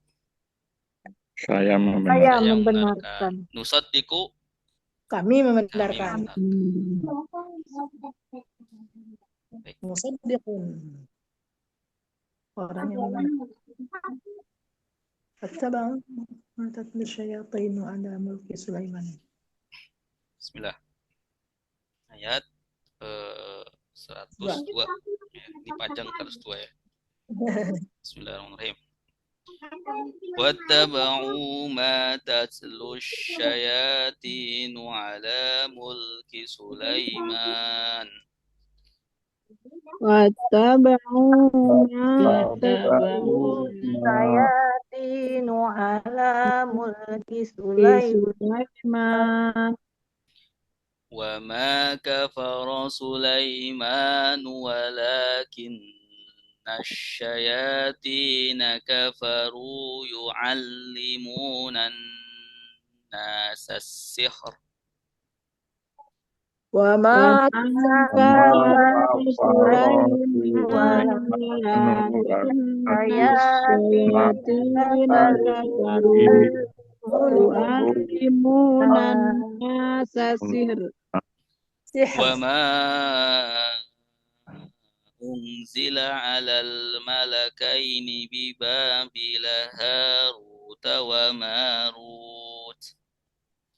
saya membenarkan. Nusaddiqu kami membenarkan. Musaddiqun orang yang membenarkan. Fattaba'u ma tatlu syayatinu ala mulki Sulaiman. Bismillah. Ayat 102. Ya, ini panjang 102 ya. Bismillahirrahmanirrahim. Wattaba'u ma tatlu syayatinu ala mulki Sulaiman. Wattaba'u ma tatlu syayatinu ala mulki Sulaiman. وما كفر سليمان ولكن الشياطين كفروا يعلمون الناس السحر وما كفر سليمان ولكن الشياطين كفروا يعلمون الناس السحر وما أنزل على الملكين ببابل هاروت وماروت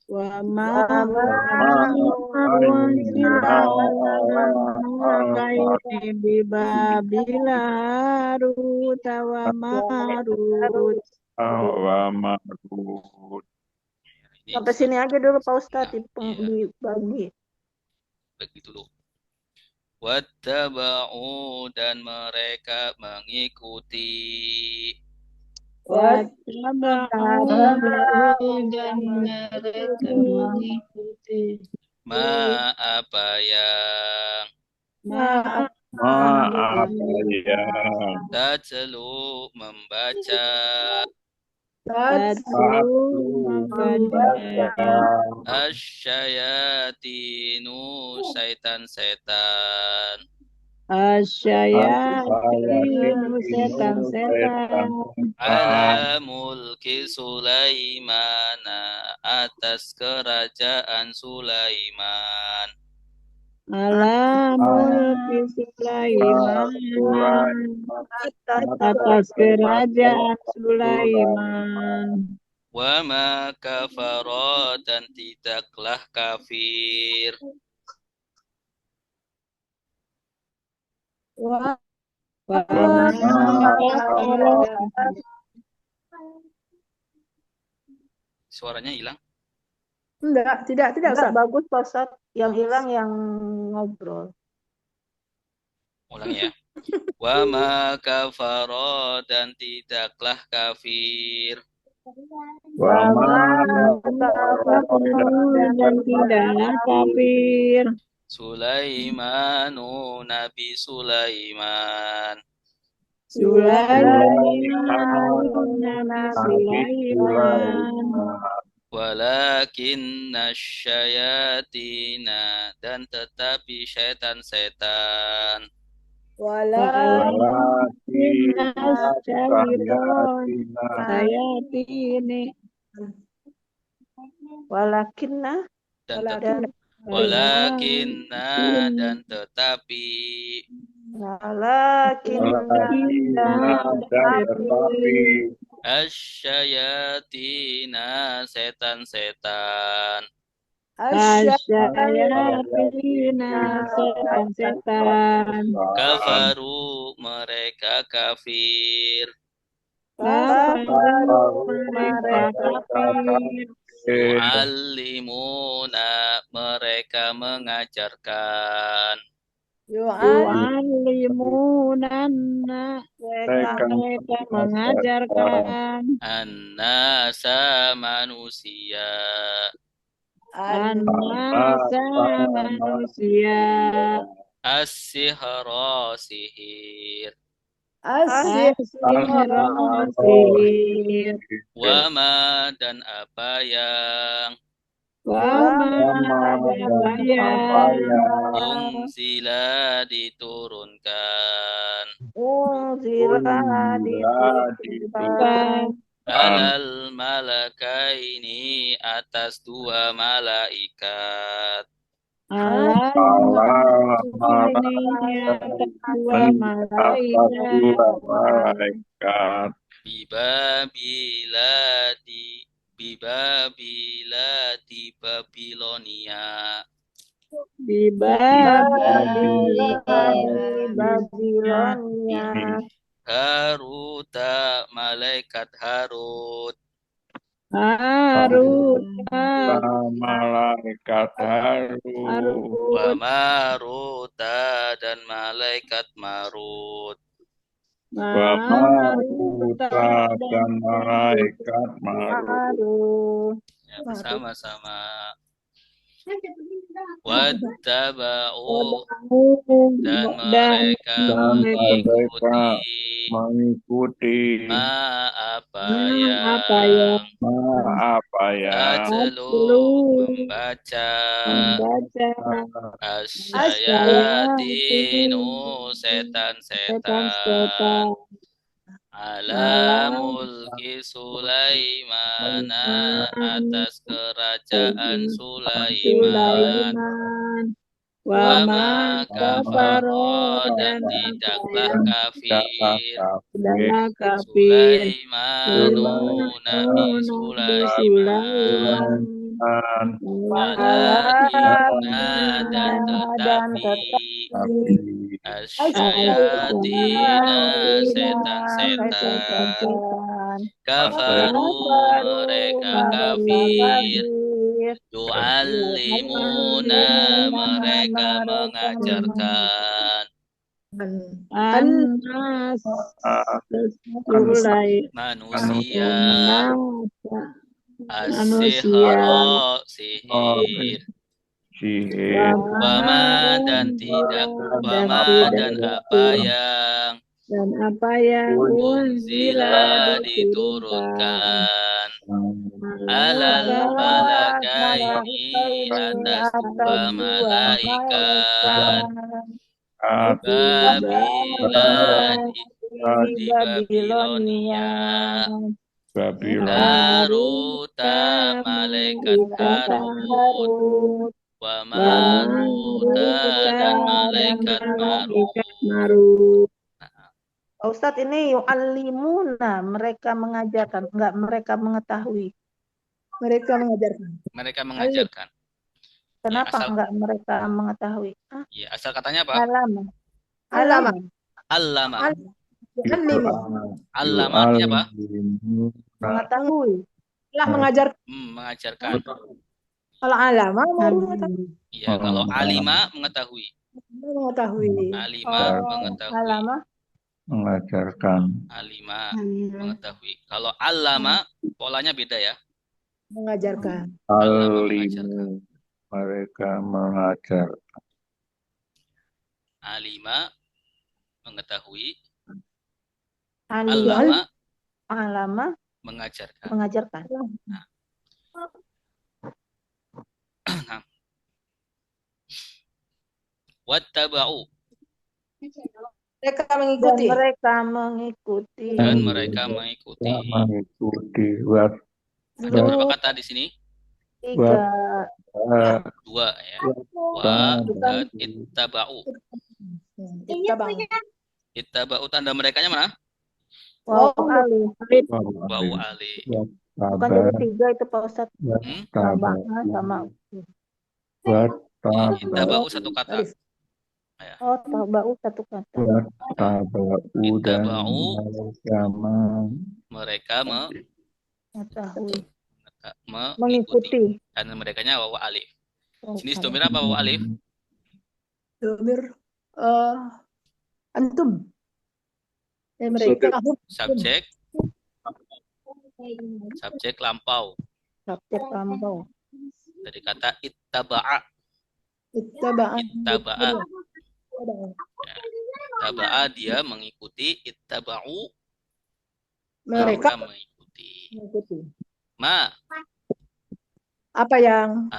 وما أنزل على الملكين ببابل هاروت وماروت Sampai sini aja dulu Pak Ustadz dibagi. Bagi dulu. Wattaba'u dan mereka mengikuti. Wattaba'u dan mereka mengikuti. Ma apa yang Tatlu membaca Asyayatinu setan-setan Asyayatinu setan-setan ala mulki Sulaiman atas kerajaan Sulaiman ala mulki Sulaiman atas kerajaan Sulaiman wa ma kafara dan tidaklah kafir Suaranya hilang? Tidak Ustaz. Bagus Pak Ustadz. Yang hilang yang ngobrol. Ulang ya. Wa ma kafara dan tidaklah kafir. Wa ma kafara dan tidaklah kafir. Sulaimanu Nabi Sulaiman. Walakin nasyayatina dan tetapi setan-setan. Walakin nasyayatina Walakinna dan tetapi asyayatina setan-setan kafaru mereka kafir yu'allimuna mereka mengajarkan mereka mengajarkan an-nasa manusia as-sihra sihir wama dan apa yang unzila diturunkan alal malakaini atas dua malaikat Bibabila di Babilonia Haruta malaikat Harut wa Maruta dan malaikat Marut dan malaikat Marut. Ya, sama-sama. Wattaba'u dan dan mereka dan mereka mengikuti mengikuti apa apa yang apa yang tatlu membaca membaca asyayatinu setan-setan setan-setan ala mulki Sulaiman atas kerajaan Sulaiman Sulaiman wa wa ma ma kafaro kafara dan dan tidaklah apa kafir adalah kafir Sulaimanu Nabi Nabi Sulaiman Sulaiman walakinna dan dan tetapi tetapi asyayatina setan-setan setan kafaru mereka kafir yu'allimuna mereka mengajarkan Anas manusia manusia sihir sihir wama dan apa yang unzila diturunkan alal malakaini atas dua malaikat Babila di Babilonia Haruta malaikat Harut wa Maruta dan malaikat Marut. Pak Ustadz, ini yu'allimuna, mereka mengajarkan, enggak mereka mengetahui. Mereka mengajarkan. Mereka mengajarkan. Kenapa asal, enggak mereka mengetahui? Ya, asal katanya apa? Allama. Allama artinya apa? Mengetahui. Telah mengajarkan. Mengajarkan. Kalau alama baru mengetahui. Iya, kalau alima mengetahui. Alima mengetahui. Alama mengajarkan. Alima mengetahui. Kalau alama polanya beda ya. Mengajarkan. Alimu mereka mengajar. Alima mengetahui. Alama mengajarkan. Nah. Wattaba'u Dan mereka mengikuti. Ada berapa kata di sini? 3. 2 ya. Wa dan ittaba'u. Ittaba'u tanda merekanya mana? Wow, alif. Wawu alif. Bukan jadi 3 itu Pak Ustadz. Sama. Ittaba'u satu kata. Oh, taba'u satu kata. Ittaba'u mereka mengikuti. Karena merekanya wawu alif. Sini domir apa wawu alif? Domir antum. Mereka. Subjek lampau. Dari kata ittaba'a. Ittaba'a dia mengikuti, ittaba'u mereka mengikuti. Apa yang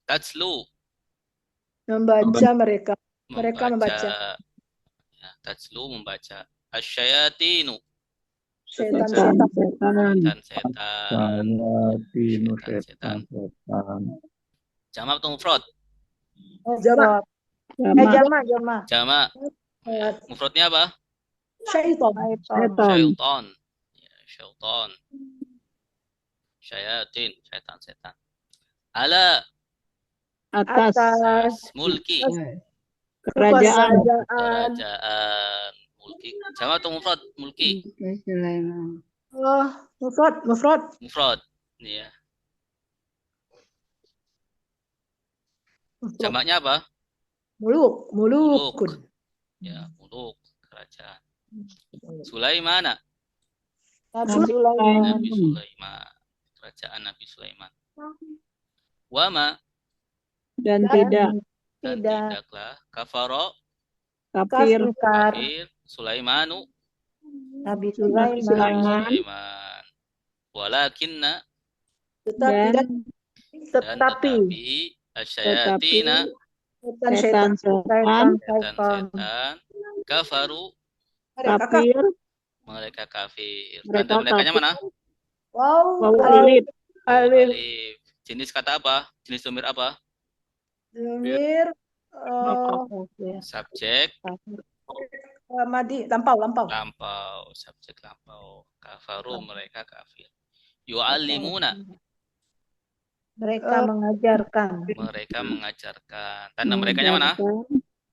tatslu membaca mereka membaca. Ya, tatslu membaca. Asyayatinu setan. Jamak atau mufrad? Jamak. Jamak. Mufradnya apa? Syaitan. Syayatin, setan. Ala atas mulki. Kerajaan. Mulki. Jamak atau mufrad? Mulki. Mufrad. Iya. Jamaknya apa? Muluk. Ya, muluk, kerajaan. Sulaimana. Nabi Sulaiman. Kerajaan Nabi Sulaiman. Wama Dan tidak. Dan Tidak. tidaklah. Kafaro, Kafir. Ingkar. kafir. Sulaimanu, Nabi Nabi Sulaiman. Sulaiman. Sulaiman. Walakinna, Tetap Dan tidak. dan Tetapi tetapi asyayatina, Setan. setan-setan, kafaru, Mereka kafir. kafir. mereka kafir. Mereka Tanda merekanya kafir. mana? Wow. Wawu alif. alif. Alif. Jenis kata apa? Jenis domir apa? Domir. Subjek Madi. Lampau. lampau. Subjek lampau. Kafaru, mereka kafir. Yu'allimuna, Mereka mengajarkan. mereka mengajarkan. Tanda merekanya mana?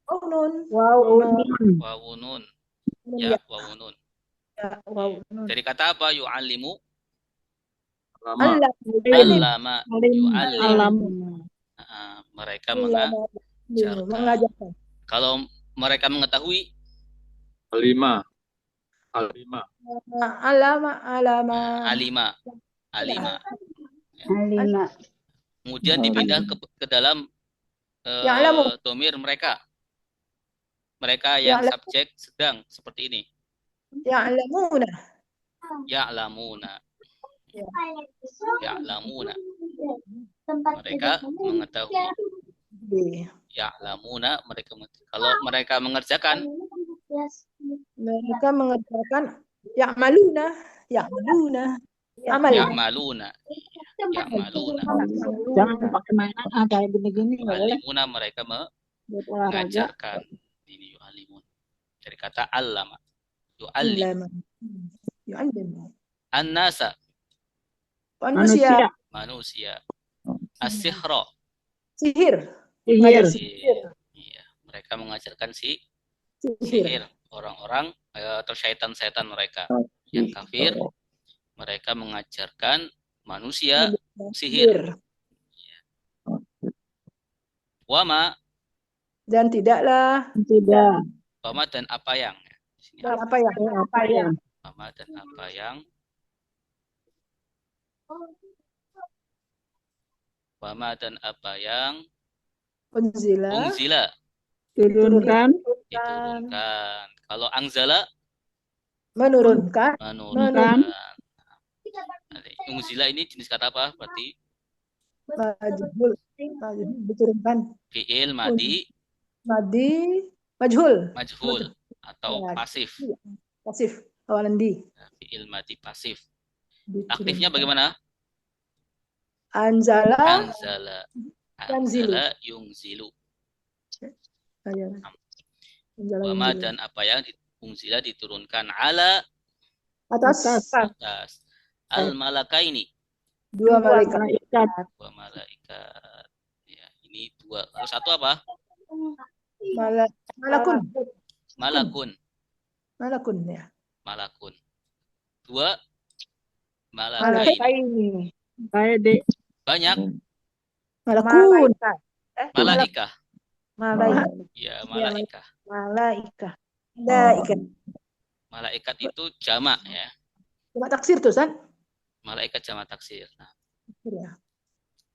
Oh, nun. Wow, Wawunun. Ya, wawunun. wow. Dari kata apa? Yu'allimu, Lama. Allah. allama, yu'allim. Alam. Mereka mengajarkan. Mengajarkan. Kalau mereka mengetahui, Alima. Alima. Alama. alima. Alima. Kemudian dipindah ke dalam Ya'lamu. domir mereka. Mereka yang Ya'lamu. subjek sedang seperti ini. Ya'lamuna. Ya'lamuna. Ya'lamuna. Mereka mengetahui. Ya'lamuna, mereka mengetahui. Kalau mereka mengerjakan, Mereka mengerjakan. Ya'maluna. Amal. ya'maluna. Ya'maluna. Jangan pakai mainan kayak gini-gini. Yu'allimuna, mereka Buat olahraga. mengajarkan. Ini yu'allimun. Dari kata allama. Yu'allim. Yu'allim. An-nasa, Manusia. manusia. As-sihra. Sihir. Sihir. Iya, mereka mengajarkan Sihir. sihir. Orang-orang atau syaitan-syaitan mereka yang kafir, mereka mengajarkan manusia sihir. Wama, Dan tidaklah. Tidak. wama dan apa yang. Di sini Apa ya? wama dan apa yang. Wama dan apa yang Unzila. unzila, Turunkan. diturunkan. Kalau angzala, Menurunkan. menurunkan. Unzila ini jenis kata apa? Berarti Majhul. Diturunkan. fi'il madi Madi. Majhul. majhul atau Ya. pasif. Pasif. Awalan di. Fi'il madi pasif. Diturunkan. Aktifnya bagaimana? Anzala. Anzala. Yanzilu. Anzala yungzilu. Anzala Wama yanzilu. dan apa yang unzila diturunkan ala Atas. atas al-malakaini, Dua malaikat. Malaikat. dua malaikat. Ya, ini dua. Kalau satu apa? Malakun. Malakun. Malakun ya. Malakun. Dua malakaini. Malakaini. Kayak dek. Banyak Malakun. malaikah. Malaikat. Ya, malaikah. Malaikat. Malaikat. Malaikat itu jamak ya. Cuma taksir tuh, San. Malaikat jamak taksir. Nah, Ya.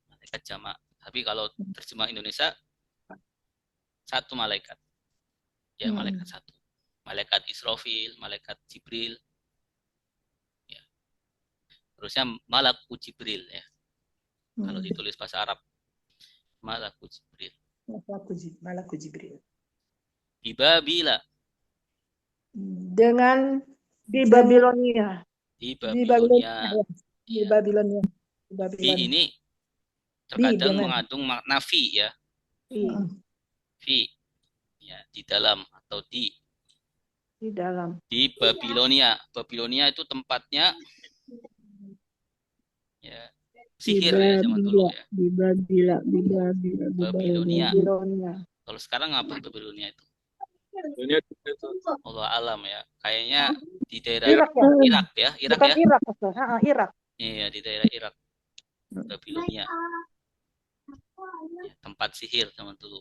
malaikat jamak. Tapi kalau terjemah Indonesia satu malaikat. Ya, malaikat satu. Malaikat Israfil, malaikat Jibril. Ya. Terusnya malaku Jibril ya. Kalau ditulis bahasa Arab. Malaku Jibril. Malaku Jibril. Di Dengan Di Babilonia. Babilonia. Di Babilonia. Fi ini terkadang dengan. mengandung makna fi ya. Fi. Ya, di dalam atau di dalam. Di Babilonia. Babilonia itu tempatnya ya sihir ya zaman dulu ya. Babilonia. Kalau sekarang apa Babilonia itu? Allah alam ya. Kayaknya di daerah Irak ya? Irak ya. Irak Bukan ya. Irak, Irak. Iya, di daerah Irak. Babilonia. Ya, tempat sihir zaman dulu.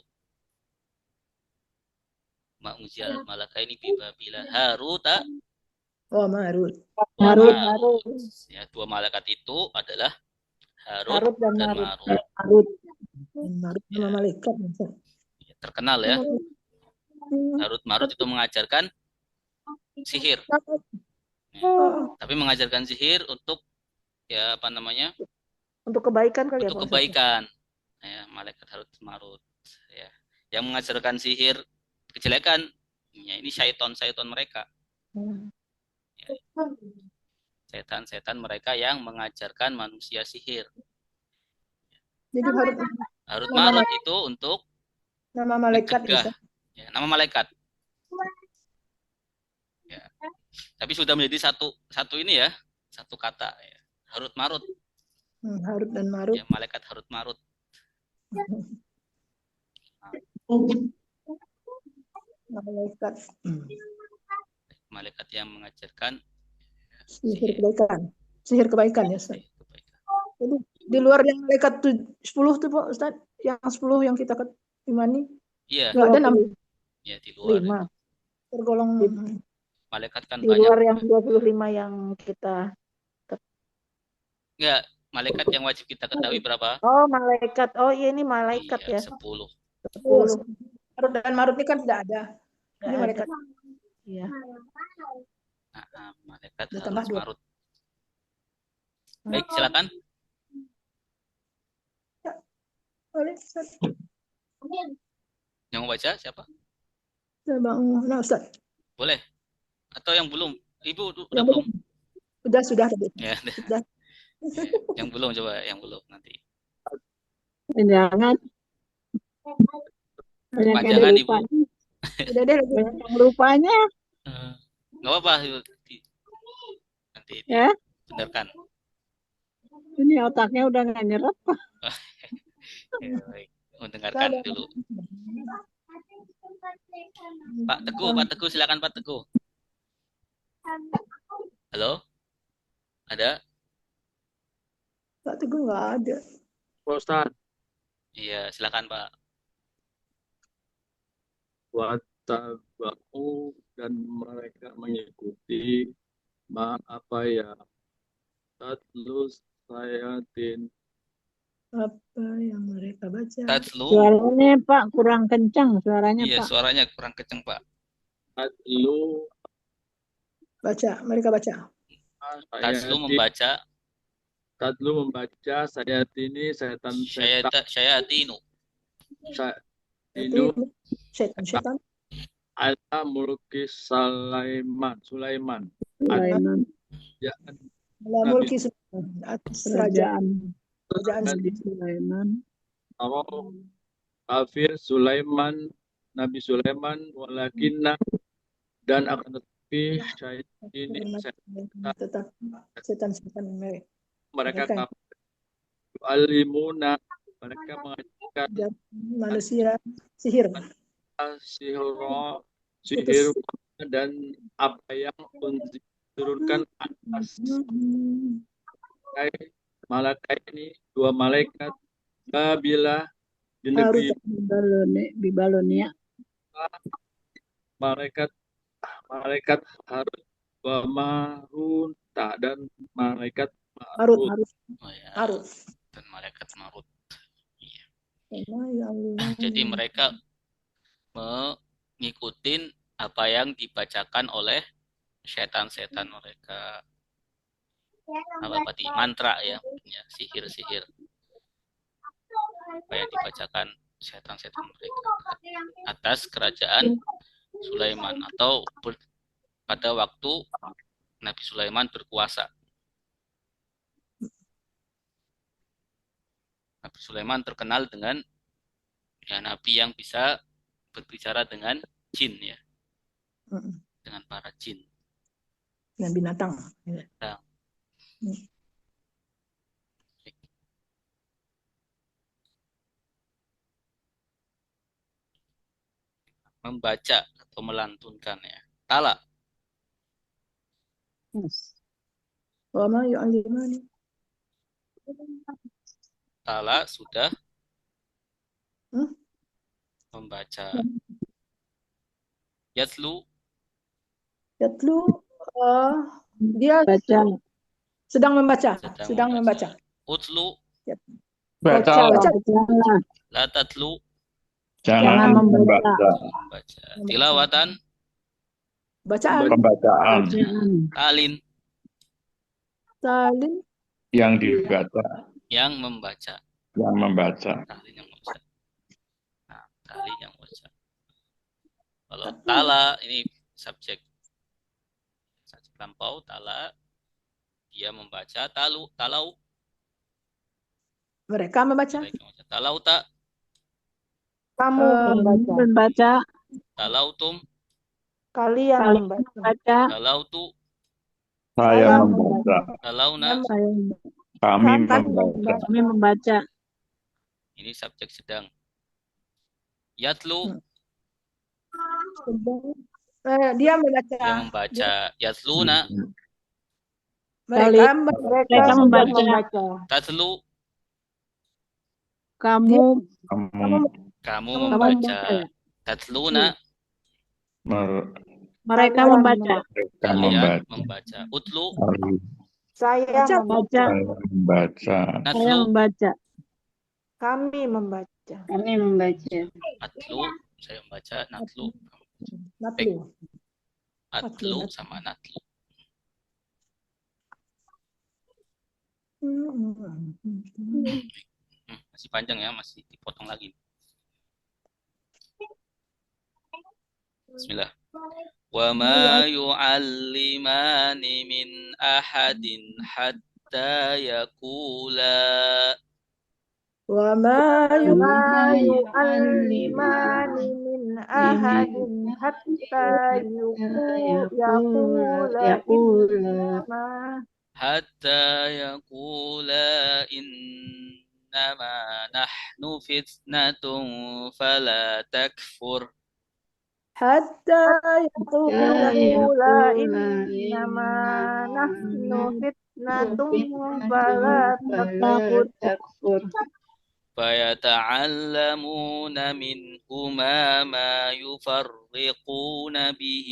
Ma'uzil malakaini bi Babila Haruta. Oh, Marut. Harut. Ya, dua malaikat itu adalah Harut dan Marut. Marut Ya, nama malaikat. Ustaz. terkenal ya. Harut Marut itu mengajarkan sihir. Ya, tapi mengajarkan sihir untuk ya apa namanya? Untuk kebaikan kali ya, Untuk Pak Ustadz? kebaikan. Ya, malaikat Harut Marut. Ya. Yang mengajarkan sihir kejelekan, ya ini syaiton-syaiton mereka. Ya, setan-setan mereka yang mengajarkan manusia sihir. Jadi Harut Marut itu untuk nama malaikat mencegah. Ustaz. Ya, nama malaikat. Ya. Tapi sudah menjadi satu ini ya, satu kata ya. Harut Marut. Harut dan Marut. Ya, malaikat Harut Marut. Malaikat. Malaikat yang mengajarkan Sihir kebaikan. Sihir kebaikan ya Ustaz. kebaikan. Jadi di luar yang malaikat 10 tuh Pak Ustaz, yang 10 yang kita imani. Iya. Enggak ada nama. Ya, di luar. 5. Tergolong Malaikat kan Di banyak. luar yang 25 yang kita. Enggak, malaikat yang wajib kita ketahui berapa? Oh, malaikat. Oh, iya, ini malaikat Iya, ya. 10. 10. Harut dan Marut ini kan tidak ada. Nggak Ini ada. malaikat. Iya. Malaikat Ditambah Harut 2. Marut. Baik, silakan. Boleh Ustaz. Yang mau baca siapa? Nah, Ustaz. Boleh. Atau yang belum? Ibu udah Yang belum? Sudah tadi. Ya, Sudah. yang belum coba, yang belum nanti. Jangan. Banyak yang Panjangan Ibu. lupa. Udah deh lagi. Banyak yang lupanya. Nggak apa-apa. Nanti Ya. benarkan. Ini otaknya udah nggak nyerap. Ya, baik. Mendengarkan dulu. Pak Teguh, silakan Pak Teguh. Halo? Ada? Pak Teguh nggak ada. Pak Ustadz, Iya, silakan Pak. wattaba'u dan mereka mengikuti apa ya tatlus sayatin Apa yang mereka baca? Tatlu. Suaranya Pak kurang kencang suaranya Iya, Pak. suaranya kurang kenceng Pak. tatlu Mereka baca. Tatlu membaca sayatini setan-setan syayatinu. itu Setan. ala mulki Sulaiman. Ya, Ala mulki atas kerajaan Nabi Sulaiman. kafir Nabi Sulaiman walakinna dan akan tetapi ini tetap setan-setan mereka kafir alimuna mereka mengajarkan manusia sihir dan apa yang diturunkan atas malaikat ini 2 malaikat Babila di negeri Babilonia. malaikat Harut wa Maruta dan malaikat Harut. Oh, ya. Harut. Dan malaikat Marut. Iya. Ya Allah. Jadi mereka mengikuti apa yang dibacakan oleh setan-setan mereka. Apa berarti mantra ya, sihir-sihir. Apa yang dibacakan setan-setan mereka atas kerajaan Sulaiman atau pada waktu Nabi Sulaiman berkuasa. Nabi Sulaiman terkenal dengan ya nabi yang bisa berbicara dengan jin ya. Dengan para jin. Dengan binatang. Membaca atau melantunkan ya. Tala. Wa ma yu'allimani. Tala sudah membaca. Yatlu dia baca. sedang membaca. Utlu Baca. Bacalah. La tatlu. Jangan membaca. Baca. Tilawatan. Bacaan. Pembacaan. Talin. Talin. Yang dibaca. Yang membaca. Yang membaca. Talin yang membaca. Nah, talin yang membaca. Kalau tala ini subjek lampau, tala dia membaca, talau Mereka membaca. Talau tak Kamu membaca. talautum Kalian membaca. talautu Saya membaca. talauna Kami membaca. Kami membaca. ini subjek sedang. Yatlu Dia membaca. dia membaca. Yatluna Mereka membaca. tatlu Kamu kamu membaca. Tatluna mereka membaca. kalian membaca. Utlu Saya Baca. membaca. Saya natlu membaca. Kami membaca. Kami membaca. atlu saya membaca. Natlu Natlu. atlu sama natlu. Masih panjang ya, masih dipotong lagi. Bismillah. Wa ma yu'allimani min ahadin hatta yaqula Wa ma yu'allimani min ahadin hatta yaqula innama nahnu fitnatun fala takfur. hatta yaqula innama nahnu fitnatun fala takfur. فيتعلمون منهما ما يفرقون به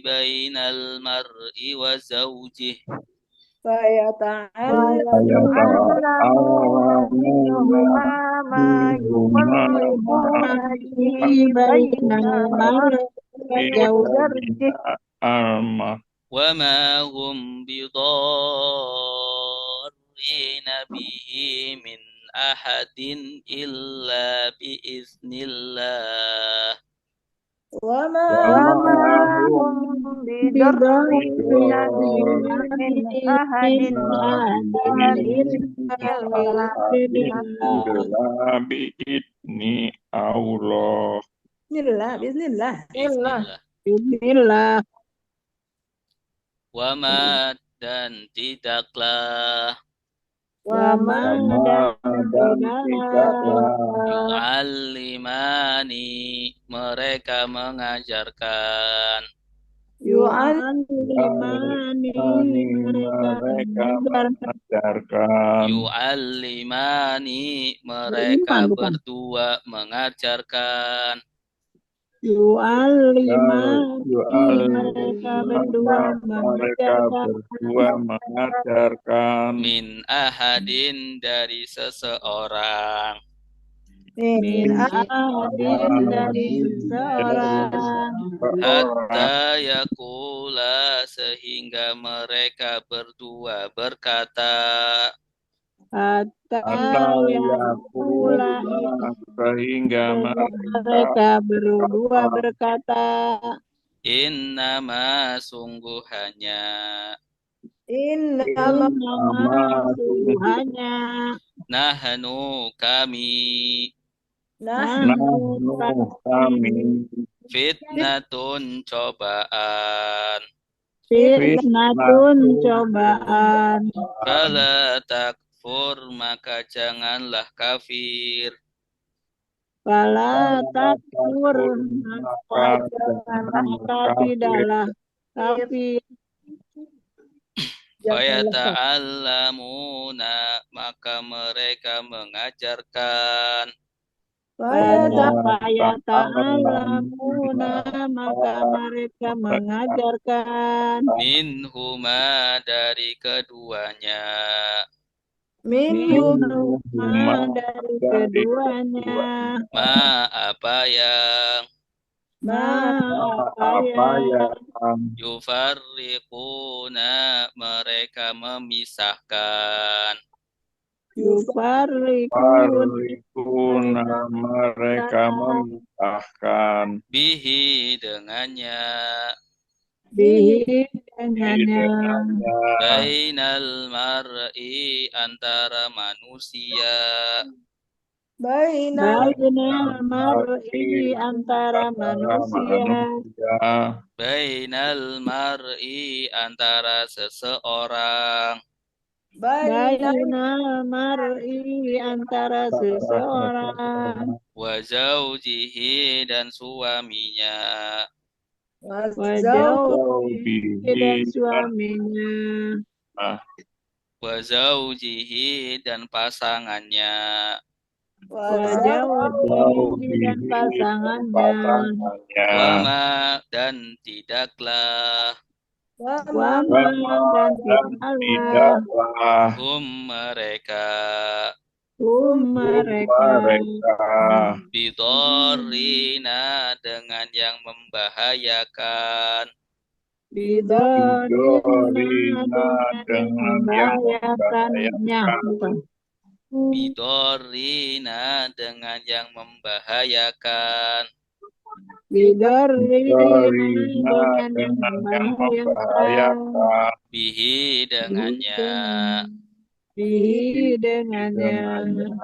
بين المرء وزوجه وما هم بضارين به من أحد إلا بإذن الله وما هم بضارين من أحد إلا بإذن الله. Bismillah. Bismillah. Wama dan tidaklah yu'allimani mereka mengajarkan yu'allimani mereka berdua mengajarkan mereka berdua mengajarkan min ahadin dari seseorang hatta yakula sehingga mereka berdua berkata sehingga mereka berdua berkata innama sungguhnya nahnu kami fitnatun cobaan fala takfur maka janganlah kafir fala takfur maka tidaklah kafir Fayata'allamuna maka mereka mengajarkan minhuma dari keduanya minhuma dari keduanya. Ma apa yang apa yang yufarriquna mereka memisahkan Yufarriquna mereka memisahkan bihi dengannya bainal mar'i antara manusia Bainal mar'i antara manusia. bainal mar'i antara seseorang Bainal mar'i antara seseorang. wa zaujihi dan suaminya Wa zaujihi dan suaminya. wa zaujihi dan pasangannya Wa zaujihi dan pasangannya. wama dan tidaklah Wama dan tidaklah mereka bidorina dengan yang membahayakan bidorina dengan yang membahayakan bihi dengannya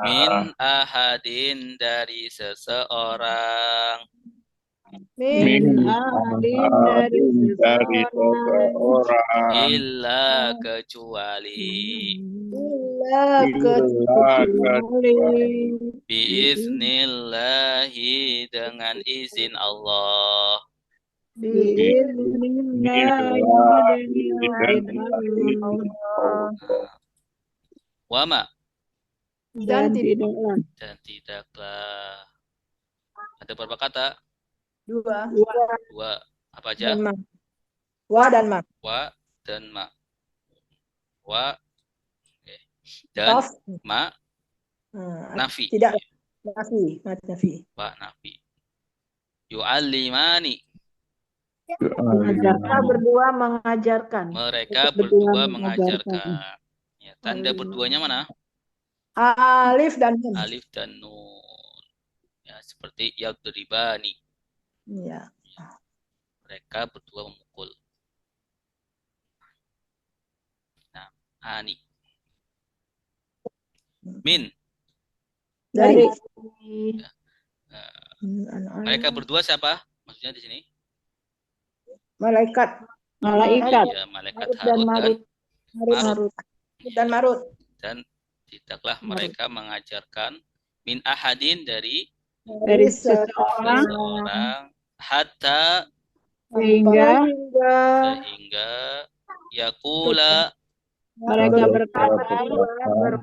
min ahadin dari seseorang illa kecuali biiznillahi dengan izin Allah wama dan tidaklah ada berapa kata? Dua. Apa aja? Wa dan ma. Wa dan ma. Wa dan ma nafi. Tidak nafi. Wa nafi. Yu'allimani. Mereka berdua mengajarkan. Mereka berdua mengajarkan. Ya, tanda berduanya mana? Alif dan nun. Alif dan nun. Ya, seperti yadribani. Ya. Mereka berdua memukul. Nah, ani. Min. Dari. Ya. Mereka berdua siapa? Maksudnya di sini? Malaikat. Ya, malaikat Harut dan Marut. Dan tidaklah mereka mengajarkan min ahadin dari seseorang hatta sehingga yakula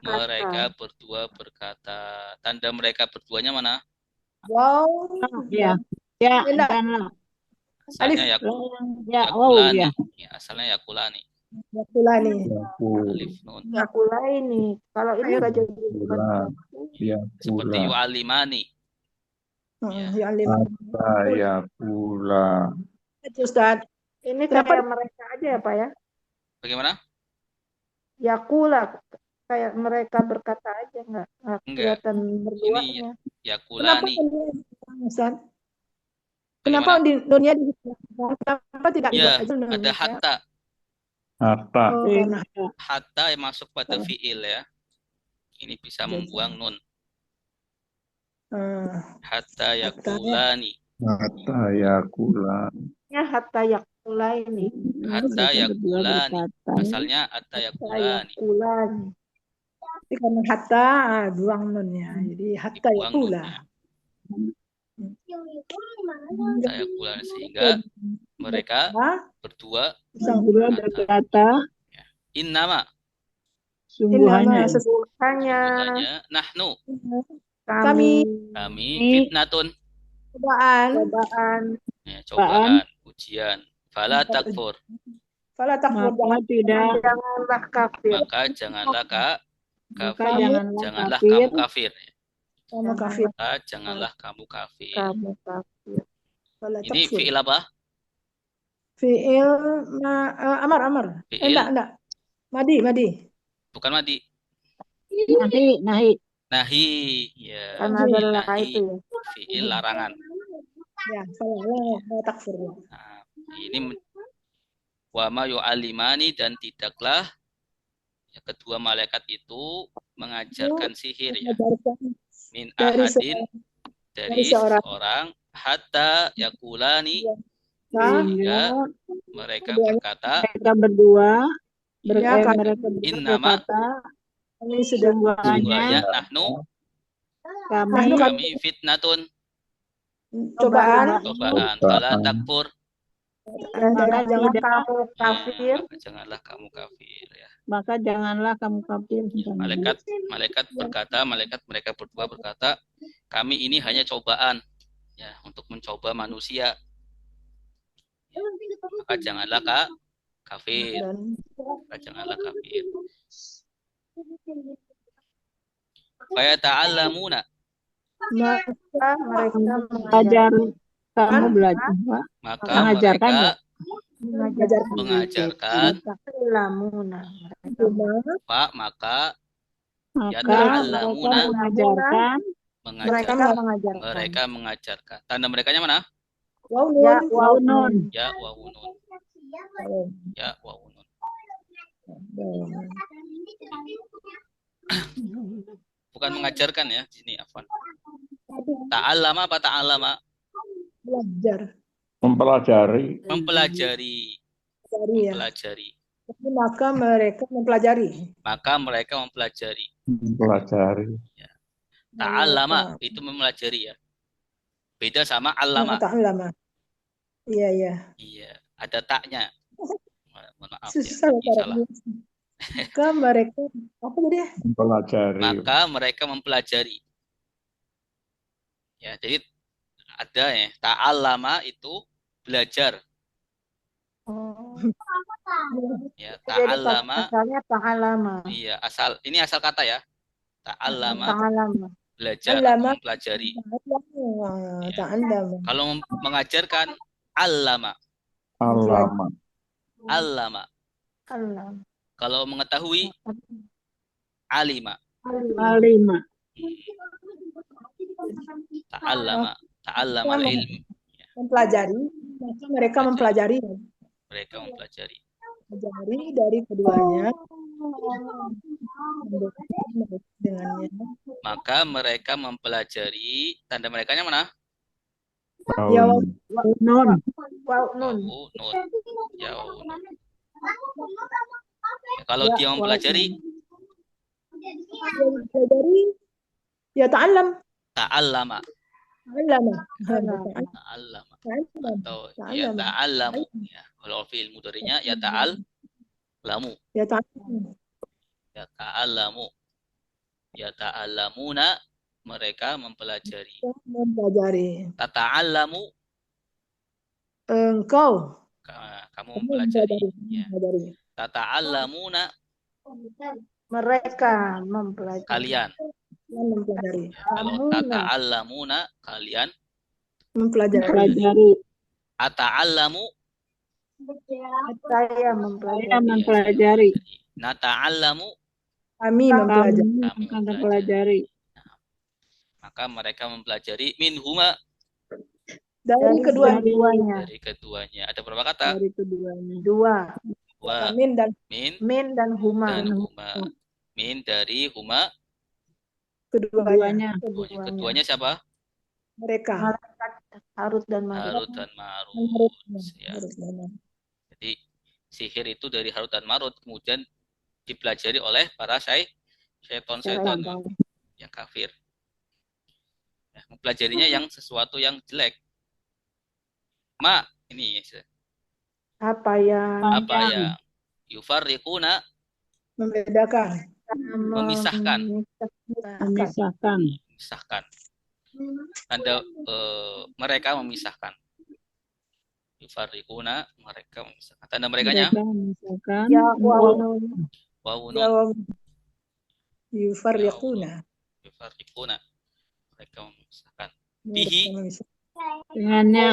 mereka berdua berkata. Tanda mereka berduanya mana? Wow. Ya dan la. Asalnya Yakulani. Ya, asalnya yakulani. Alif nun. Yakulaini. Kalau ini enggak jadi seperti yu'alimani. Yakula. Ustaz. Ini kayak mereka aja ya, Pak ya? Bagaimana? Yakula kayak mereka berkata aja enggak kelihatan berduanya. Yakulani. Kenapa di dunia kenapa tidak ya, ada hatta. Hatta yang masuk pada fiil ya. Ini bisa membuang nun. Hatta yakulani. Hatta yakulani. Ya hatta yakulaini. Hatta yakulani. Asalnya hatta yakulani. Karena hatta buang nunnya. Jadi hatta yakula. Saya pulang sehingga mereka berdua berkata innama sungguhnya nahnu kami fitnatun cobaan ujian fala takfur maka tidak maka janganlah Maka kafir, janganlah janganlah kafir. kamu kafir. Kamu kafir. Maka janganlah kamu kafir. Kamu kafir. Wala Ini takfur. fi'il apa? Fi'il amar. Fi'il, Enggak. Madi. bukan madi. Nahi. Nahi, ya. Karena Fi'il adalah nahi, itu ya. fi'il larangan. Ya, salah. Wala takfur. Nah, ini wa ma yu'alimani, dan tidaklah ya, kedua malaikat itu mengajarkan sihir ya. Min ahadin, dari seorang hatta yakulani, sehingga mereka berkata, Mereka berdua Ya, innama, berkata, kami sudah sungguhnya nahnu, kami fitnatun, cobaan. fala takfur, Maka jangan tidak. kamu kafir. maka janganlah kamu kafir ya. Maka janganlah kamu kafir. Malaikat berkata, mereka berdua berkata, kami ini hanya cobaan ya, untuk mencoba manusia. Ya, maka janganlah kafir. Maka janganlah kafir. Faya ta'allamuna, Maka mereka Belajar, kamu belajar. maka Mengajarkan mereka mengajarkan, lamuna. Pak, maka ya Maka ta'allamuna, mengajarkan. mereka mengajarkan. Tanda merekanya mana? Ya, Waunun. Ya wawunun. Ya wawunun. Bukan mengajarkan ya, sini afwan. Ta'allama apa ta'allama? Belajar. Mempelajari. Mempelajari. Ya. Mempelajari. Maka mereka mempelajari. Maka mereka mempelajari. Mempelajari. Ya. Ta'allama itu mempelajari ya. Beda sama allama. Ta'allama. Iya. Iya, ada taknya. Mohon maaf Susah ya, salah. Maka mereka apa tadi ya? Mempelajari. Maka mereka mempelajari. Ya, jadi ada ya, ta'allama itu belajar. Ya, ta'allama. Asalnya ta'allama. Iya, ini asal kata ya. Ta'allama. Belajar, mempelajari. Ya. Kalau mengajarkan allama. Kalau mengetahui alima. Ta'allama al-ilm. Mempelajari, maka mereka mempelajari. Mereka mempelajari. Mempelajari dari keduanya. Dengannya. Maka mereka mempelajari, tanda merekanya mana? Ya, nun. Ya, nun. Ya, kalau dia mempelajari, ya ta'allam. Ta'allama. Atau ya ta'allamu. Ya, kalau fi'il mudhari'nya ya ta'allamu. Ya ta'allam. Ya ta'allamu. Ya ta'allamuna, mereka mempelajari. Tata'allamu, engkau. Kamu mempelajari. Ya. Tata'allamuna, mereka mempelajari. Kalian. Mempelajari. Ya, kalau tata'allamuna, kalian mempelajari. Ata'allamu, saya mempelajari. Nata'allamu, kami mempelajari. Maka mereka mempelajari minhuma, dari keduanya. Dari keduanya. Ada berapa kata? Dari keduanya. Dua. Min dan huma. Min dari huma. Keduanya. Keduanya siapa? Mereka. Harut dan Marut. Ya. Jadi sihir itu dari Harut dan Marut, kemudian dipelajari oleh para syaitan yang kafir. Ya, mempelajarinya yang sesuatu yang jelek. Ini apa yang yufarriquna, membedakan, memisahkan. Anda mereka memisahkan. Yufarriquna, mereka memisahkan. Tanda merekanya? Ya wawunun. yufarriquna. Yufarriquna. Mereka memisahkan. Mereka Bihi. memisahkan. Dengannya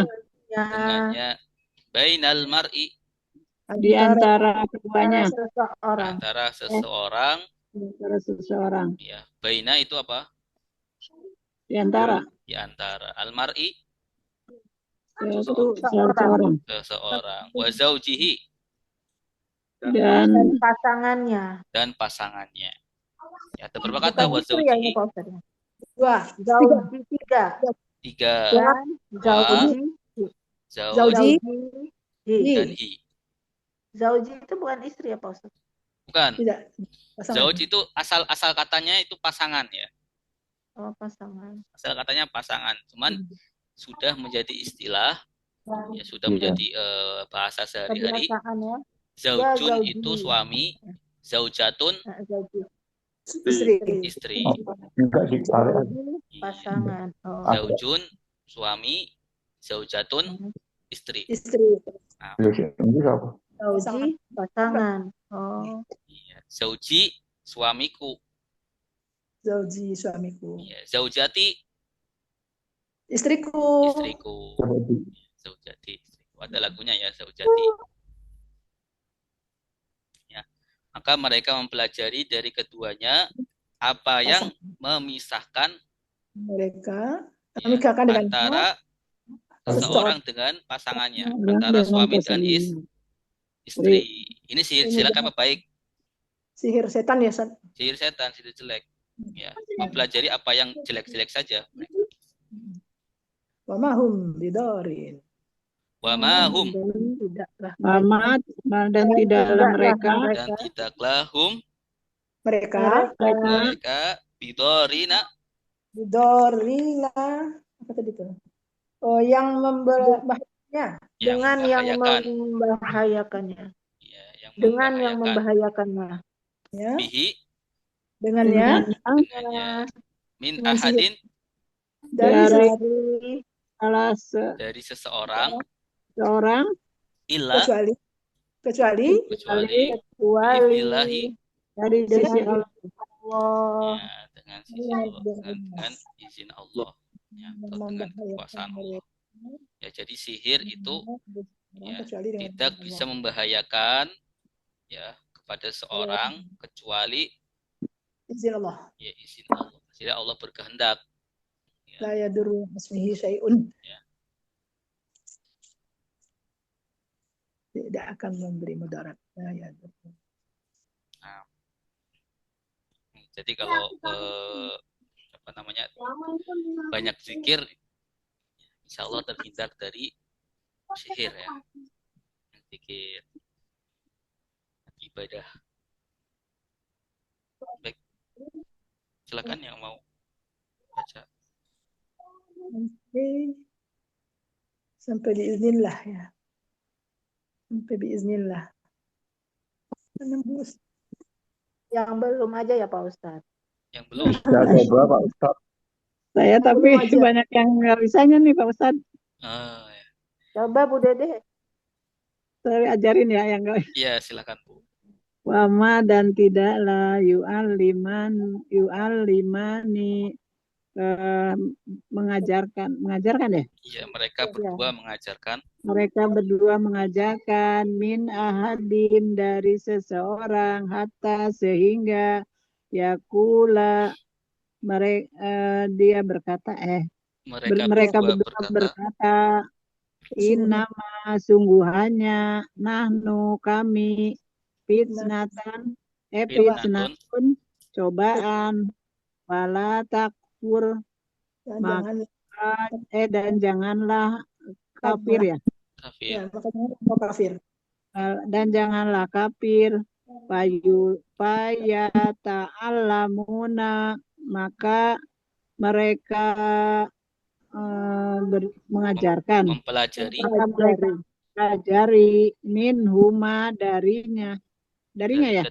Dengannya. Bainal mar'i. di antara keduanya. seseorang. Antara seseorang. Di antara seseorang. Ya. Baina itu apa? Di antara. Di antara. Al-mar'i. Yaitu seseorang. Seseorang. Wa zaujihi. Dan pasangannya. Dan pasangannya. Ya, ada berapa kata? Wa Bukan istri ya ini zaujihi. Pak Ustaz. Dua. Zauji tiga. Tiga. Dan zauji. Zauji. Dan hi. Zauji itu bukan istri ya Pak Ustaz. Bukan. Tidak. Pasangan. Zauj itu asal katanya itu pasangan ya. Oh, pasangan. Asal katanya pasangan. Cuman sudah menjadi istilah, ya sudah Iya. menjadi bahasa sehari-hari. Kebiasaan ya. Zaujun zauji. itu suami, zaujatun Zauji. istri. Juga di syariat. Pasangan. Oh. Zaujun suami, zaujatun istri. Istri. Nah, Ini apa? Zauji pasangan. Oh. iya. Zauji suamiku. Zauji suamiku. Iya. Zaujati Istriku. istriku. Zaujati istriku. Ada lagunya ya, zaujati. Ya. Maka mereka mempelajari dari keduanya apa yang memisahkan Mereka ya, menikahkan dengan antara seseorang dengan pasangannya, antara dengan suami dan pasangan. istri. Ini sihir jelek apa baik? sihir setan ya, San. Sihir setan, sihir jelek. Ya, mempelajari apa yang jelek-jelek saja. Wa mahum bidarin. Wa mahum Tidaklah. Amat dan tidaklah mereka dan tidaklah hum Mereka mereka bidorina bidorina apa tadi itu? Oh, yang membahayanya. yang Dengan yang membahayakan. membahayakannya. Ya, yang Dengan yang membahayakan. membahayakannya. Ya, Bihi dengannya dengannya min Dengan sihir. ahadin dari Dari- sesuatu salah dari seseorang seorang illa kecuali kecuali Kecuali billahi dari sisi dengan Allah. Allah. ya, dengan sisi Allah dengan izin Allah ya, atau dengan kekuasaan Allah. Ya, jadi sihir itu ya, kecuali dengan tidak bisa membahayakan ya kepada seorang kecuali izin Allah. ya izin Allah. Jadi Allah berkehendak. La yadurru ismihi syai'un. Ya. Tidak akan memberi mudarat. La yadurru. Nah, jadi kalau apa namanya banyak zikir, insya Allah terhindar dari sihir ya. Zikir, ibadah. Baik, silakan yang mau baca. Sampai biiznillah ya. Sampai biiznillah. Menembus. Yang belum aja ya Pak Ustadz. Yang belum, Ya, coba Pak Ustaz. Saya tapi Belum aja. banyak yang nggak bisanya nih Pak Ustadz. ya. Coba Bu Dede. Saya ajarin ya yang nggak. Ya silakan Bu. Wama dan tidaklah yu'allimani mengajarkan ya. Iya, mereka berdua mengajarkan Mereka berdua mengajarkan min ahadin dari seseorang hatta sehingga yakula dia berkata mereka berdua berkata innama sungguhannya nahnu kami fitnatun cobaan wala takfur dan janganlah kafir ya. kafir. Ya, makanya kafir. Dan janganlah kafir paya ta'allamuna maka mereka mengajarkan Mempelajari mereka pelajari minhuma darinya ya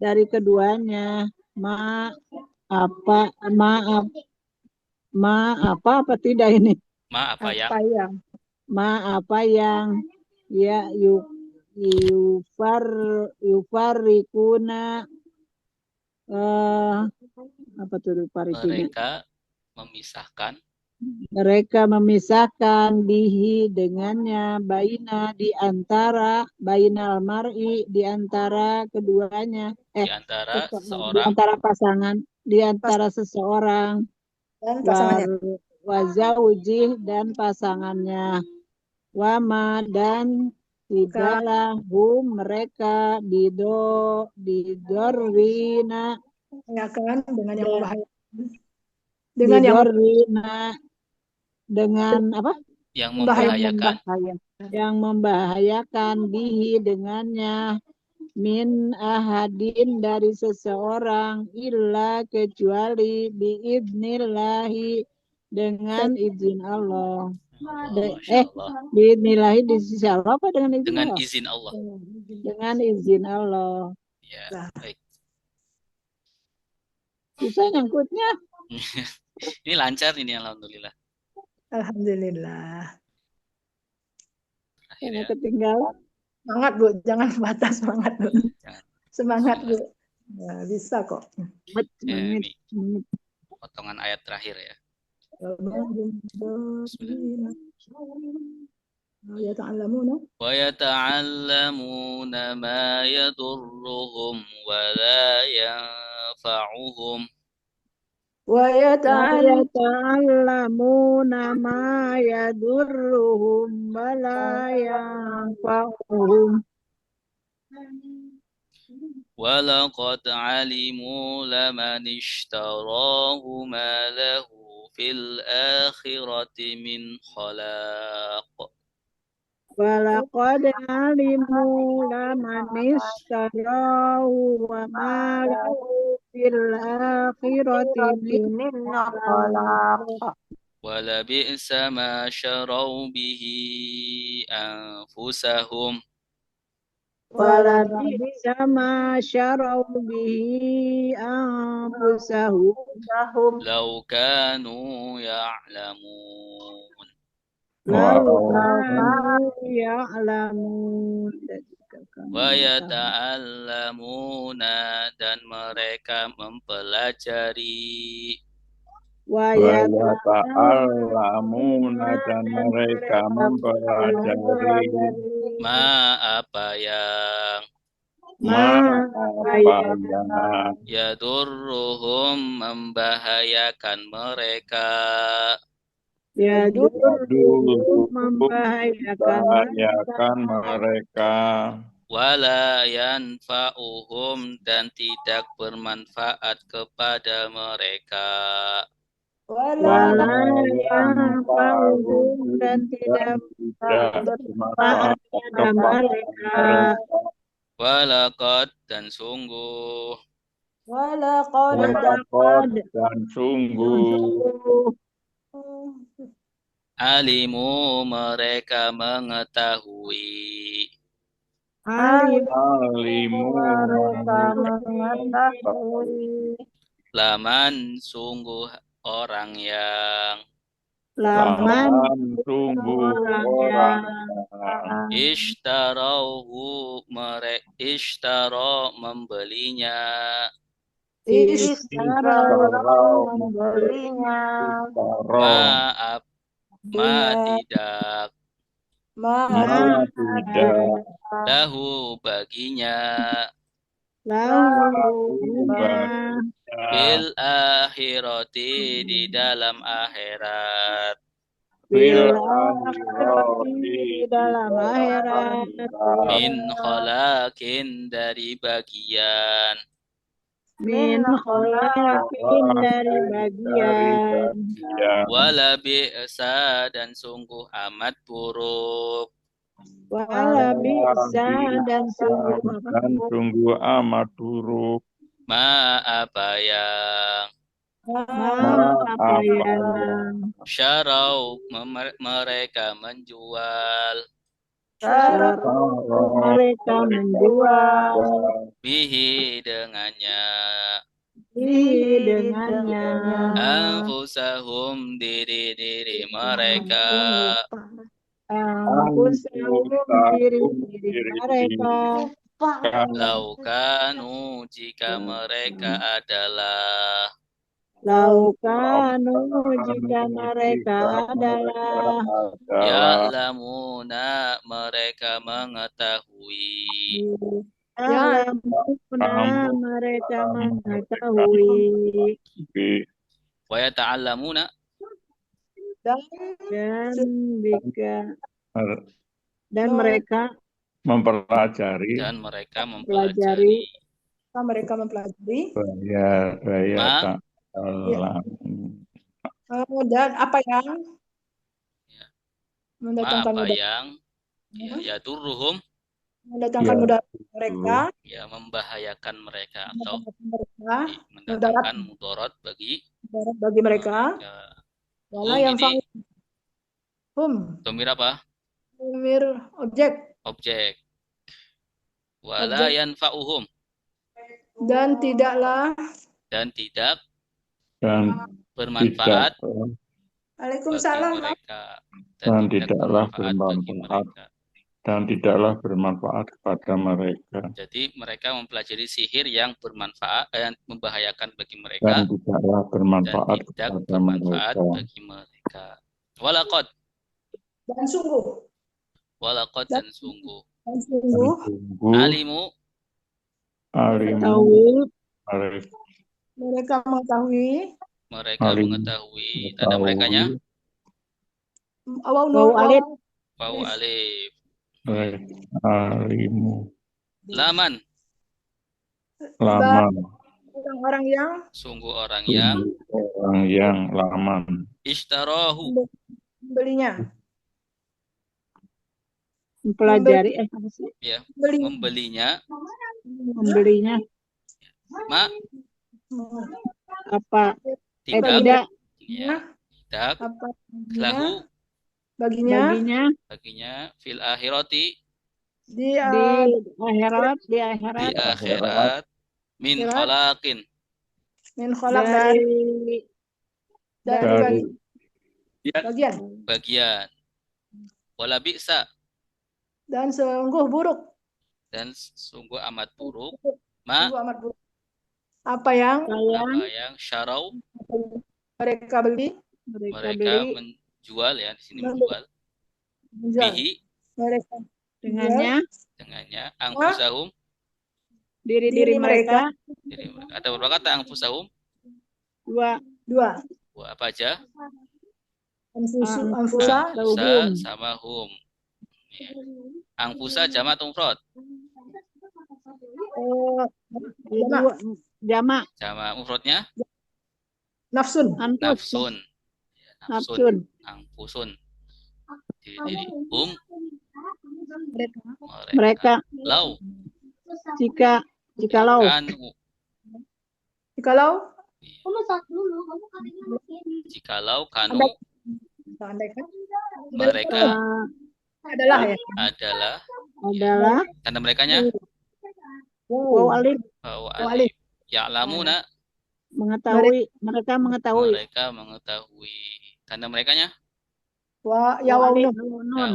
dari keduanya apa tidak ini apa yang ya yufarrikuna Apa tuh paritinya? Mereka memisahkan bihi dengannya, baina di antara, bainal mar'i di antara keduanya, di antara di seseorang antara pasangan, di antara seseorang, Dan pasangannya. wazawjih dan pasangannya, wama dan tidaklah mereka didorina Membahayakan dengan yang Ya. membahayakan. Dengan yang didorina dengan apa? yang membahayakan Yang membahayakan bihi dengannya min ahadin dari seseorang illa kecuali biidnillahi dengan izin Allah. Biidnillahi di sisi Allah apa dengan izin dengan Allah? izin Allah. Dengan izin Allah. Ya, baik. Susah nyangkutnya. Ini lancar ini, alhamdulillah. Alhamdulillah. Karena ketinggalan. Semangat Bu, jangan batas semangat Bu. Semangat Bu. Ya, bisa kok. Menit. Potongan ayat terakhir ya. وَيَتَعَلَّمُونَ مَا يَضُرُّهُمْ وَلَا يَنفَعُهُمْ وَيَتَعَلَّمُونَ مَا يَضُرُّهُمْ وَلَا يَنفَعُهُمْ وَلَقَدْ عَلِمُوا لَمَنِ اشْتَرَاهُ مَا لَهُ فِي الْآخِرَةِ مِنْ خَلَاقٍ وَلَقَدْ عَلِمُوا لَمَنِ اشْتَرَاهُ وَمَا لَهُ فِي الْآخِرَةِ مِنْ خَلَاقٍ وَلَبِئْسَ مَا شَرَوْا بِهِ أَنفُسَهُمْ وَلَبِئْسَ مَا شَرَوْا بِهِ أَنفُسَهُمْ لَوْ كَانُوا يَعْلَمُونَ وَيَتَعَلَّمُونَ dan mereka mempelajari ma apa yang yadurruhum membahayakan mereka membahayakan mereka wala yanfa'uhum dan tidak bermanfaat kepada mereka wala yanfa'uhum dan tidak bermanfaat kepada mereka walaqad dan sungguh alimu mereka mengetahui laman sungguh orang yang ishtarahu ishtara membelinya tidak lahu baginya bil akhirati di dalam akhirat min khalakin dari bagian wala bi'sa dan sungguh amat buruk dan sungguh amat buruk ma apa yang syarau mereka menjual bihi dengannya anfusahum diri mereka diri mereka Laukanu jika mereka adalah Laukanu jika mereka adalah ya'lamuna mereka mengetahui Ya'lamuna mereka mengetahui wa yata'allamuna dan mereka mempelajari mereka mempelajari mereka mempelajari bahaya dan apa yang apa mendatangkan yang yadurruhum mendatangkan mudarat mereka membahayakan mereka atau mendatangkan mudarat bagi mereka wala yang domir apa? Domir objek wala yanfa'uhum dan tidak bermanfaat Waalaikumsalam bagi mereka dan tidaklah bermanfaat kepada mereka. Jadi mereka mempelajari sihir yang bermanfaat yang membahayakan bagi mereka dan tidaklah bermanfaat dan tidak bermanfaat bagi mereka. Walaqad dan sungguh alimu mereka mengetahui tanda merekanya wawu alif alimu laman orang yang sungguh orang yang laman ishtarahu mempelajari membelinya apa tidak lahu baginya fil akhirati di akhirat min khalaqin dari bagian wala bi'sa dan sungguh amat buruk apa yang syarau mereka beli menjual di sini menjual bihi dengannya anfusahum diri mereka ada berapa kata anfusahum dua apa aja anfusa sama hum anfusa jamak atau mufrad jamak mufradnya nafsun anfusun jadi mereka jikalau kanu mereka adalah tanda merekanya alif ya'lamuna mereka mengetahui tanda merekanya nun.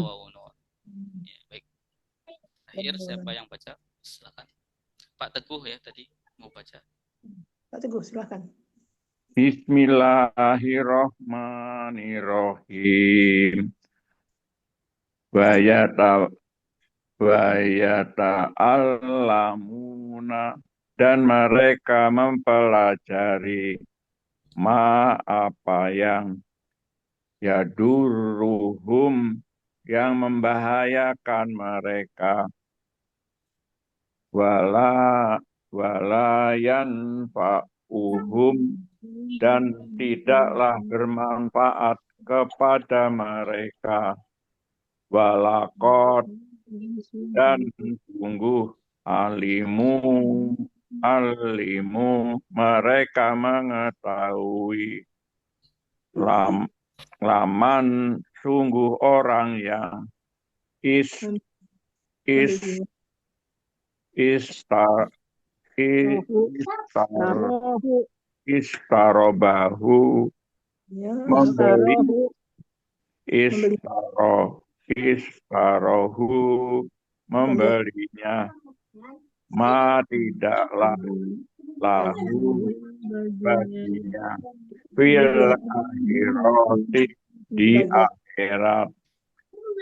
Baik. Akhir siapa yang baca? Silakan. Pak Teguh ya tadi mau baca. Pak Teguh silakan. Bismillahirrahmanirrahim. Wayata'allamuna dan mereka mempelajari apa yang yadurruhum yang membahayakan mereka walayan fa'uhum dan tidaklah bermanfaat kepada mereka walaqad dan sungguh alimu mereka mengetahui laman sungguh orang yang istarobahu membelinya ma tidaklah lahu baginya fil akhirati di akhirat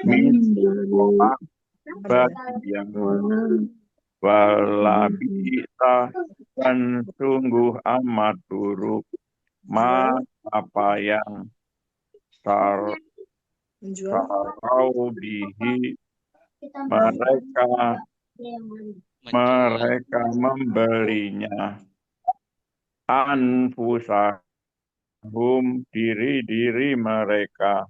min sholat bagi yang walabita dan sungguh amat buruk ma apa yang Menjual. sarau bihi mereka membelinya anfusahum diri-diri mereka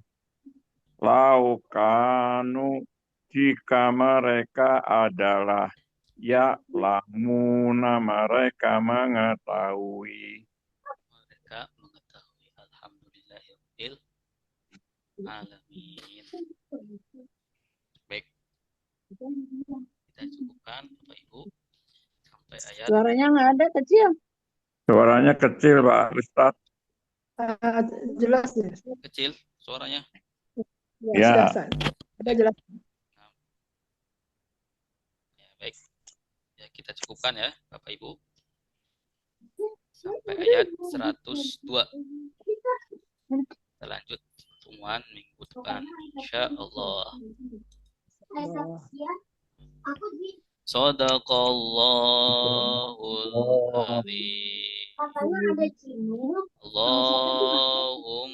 laukanu jika mereka adalah ya'lamuna mereka mengetahui. Mereka mengetahui. Alhamdulillahirabbil alamin. Baik. Kita cukupkan Bapak Ibu sampai ayat. Suaranya nggak ada, kecil. Suaranya kecil Pak Ustadz. Jelas ya. Kecil suaranya. Ya. Sudah, Ustaz. Ada jelas. Ya, baik. Ya, kita cukupkan ya Bapak Ibu. Sampai ayat 102. Kita lanjut pertemuan minggu depan insyaallah. Shadaqallahul azim. Allah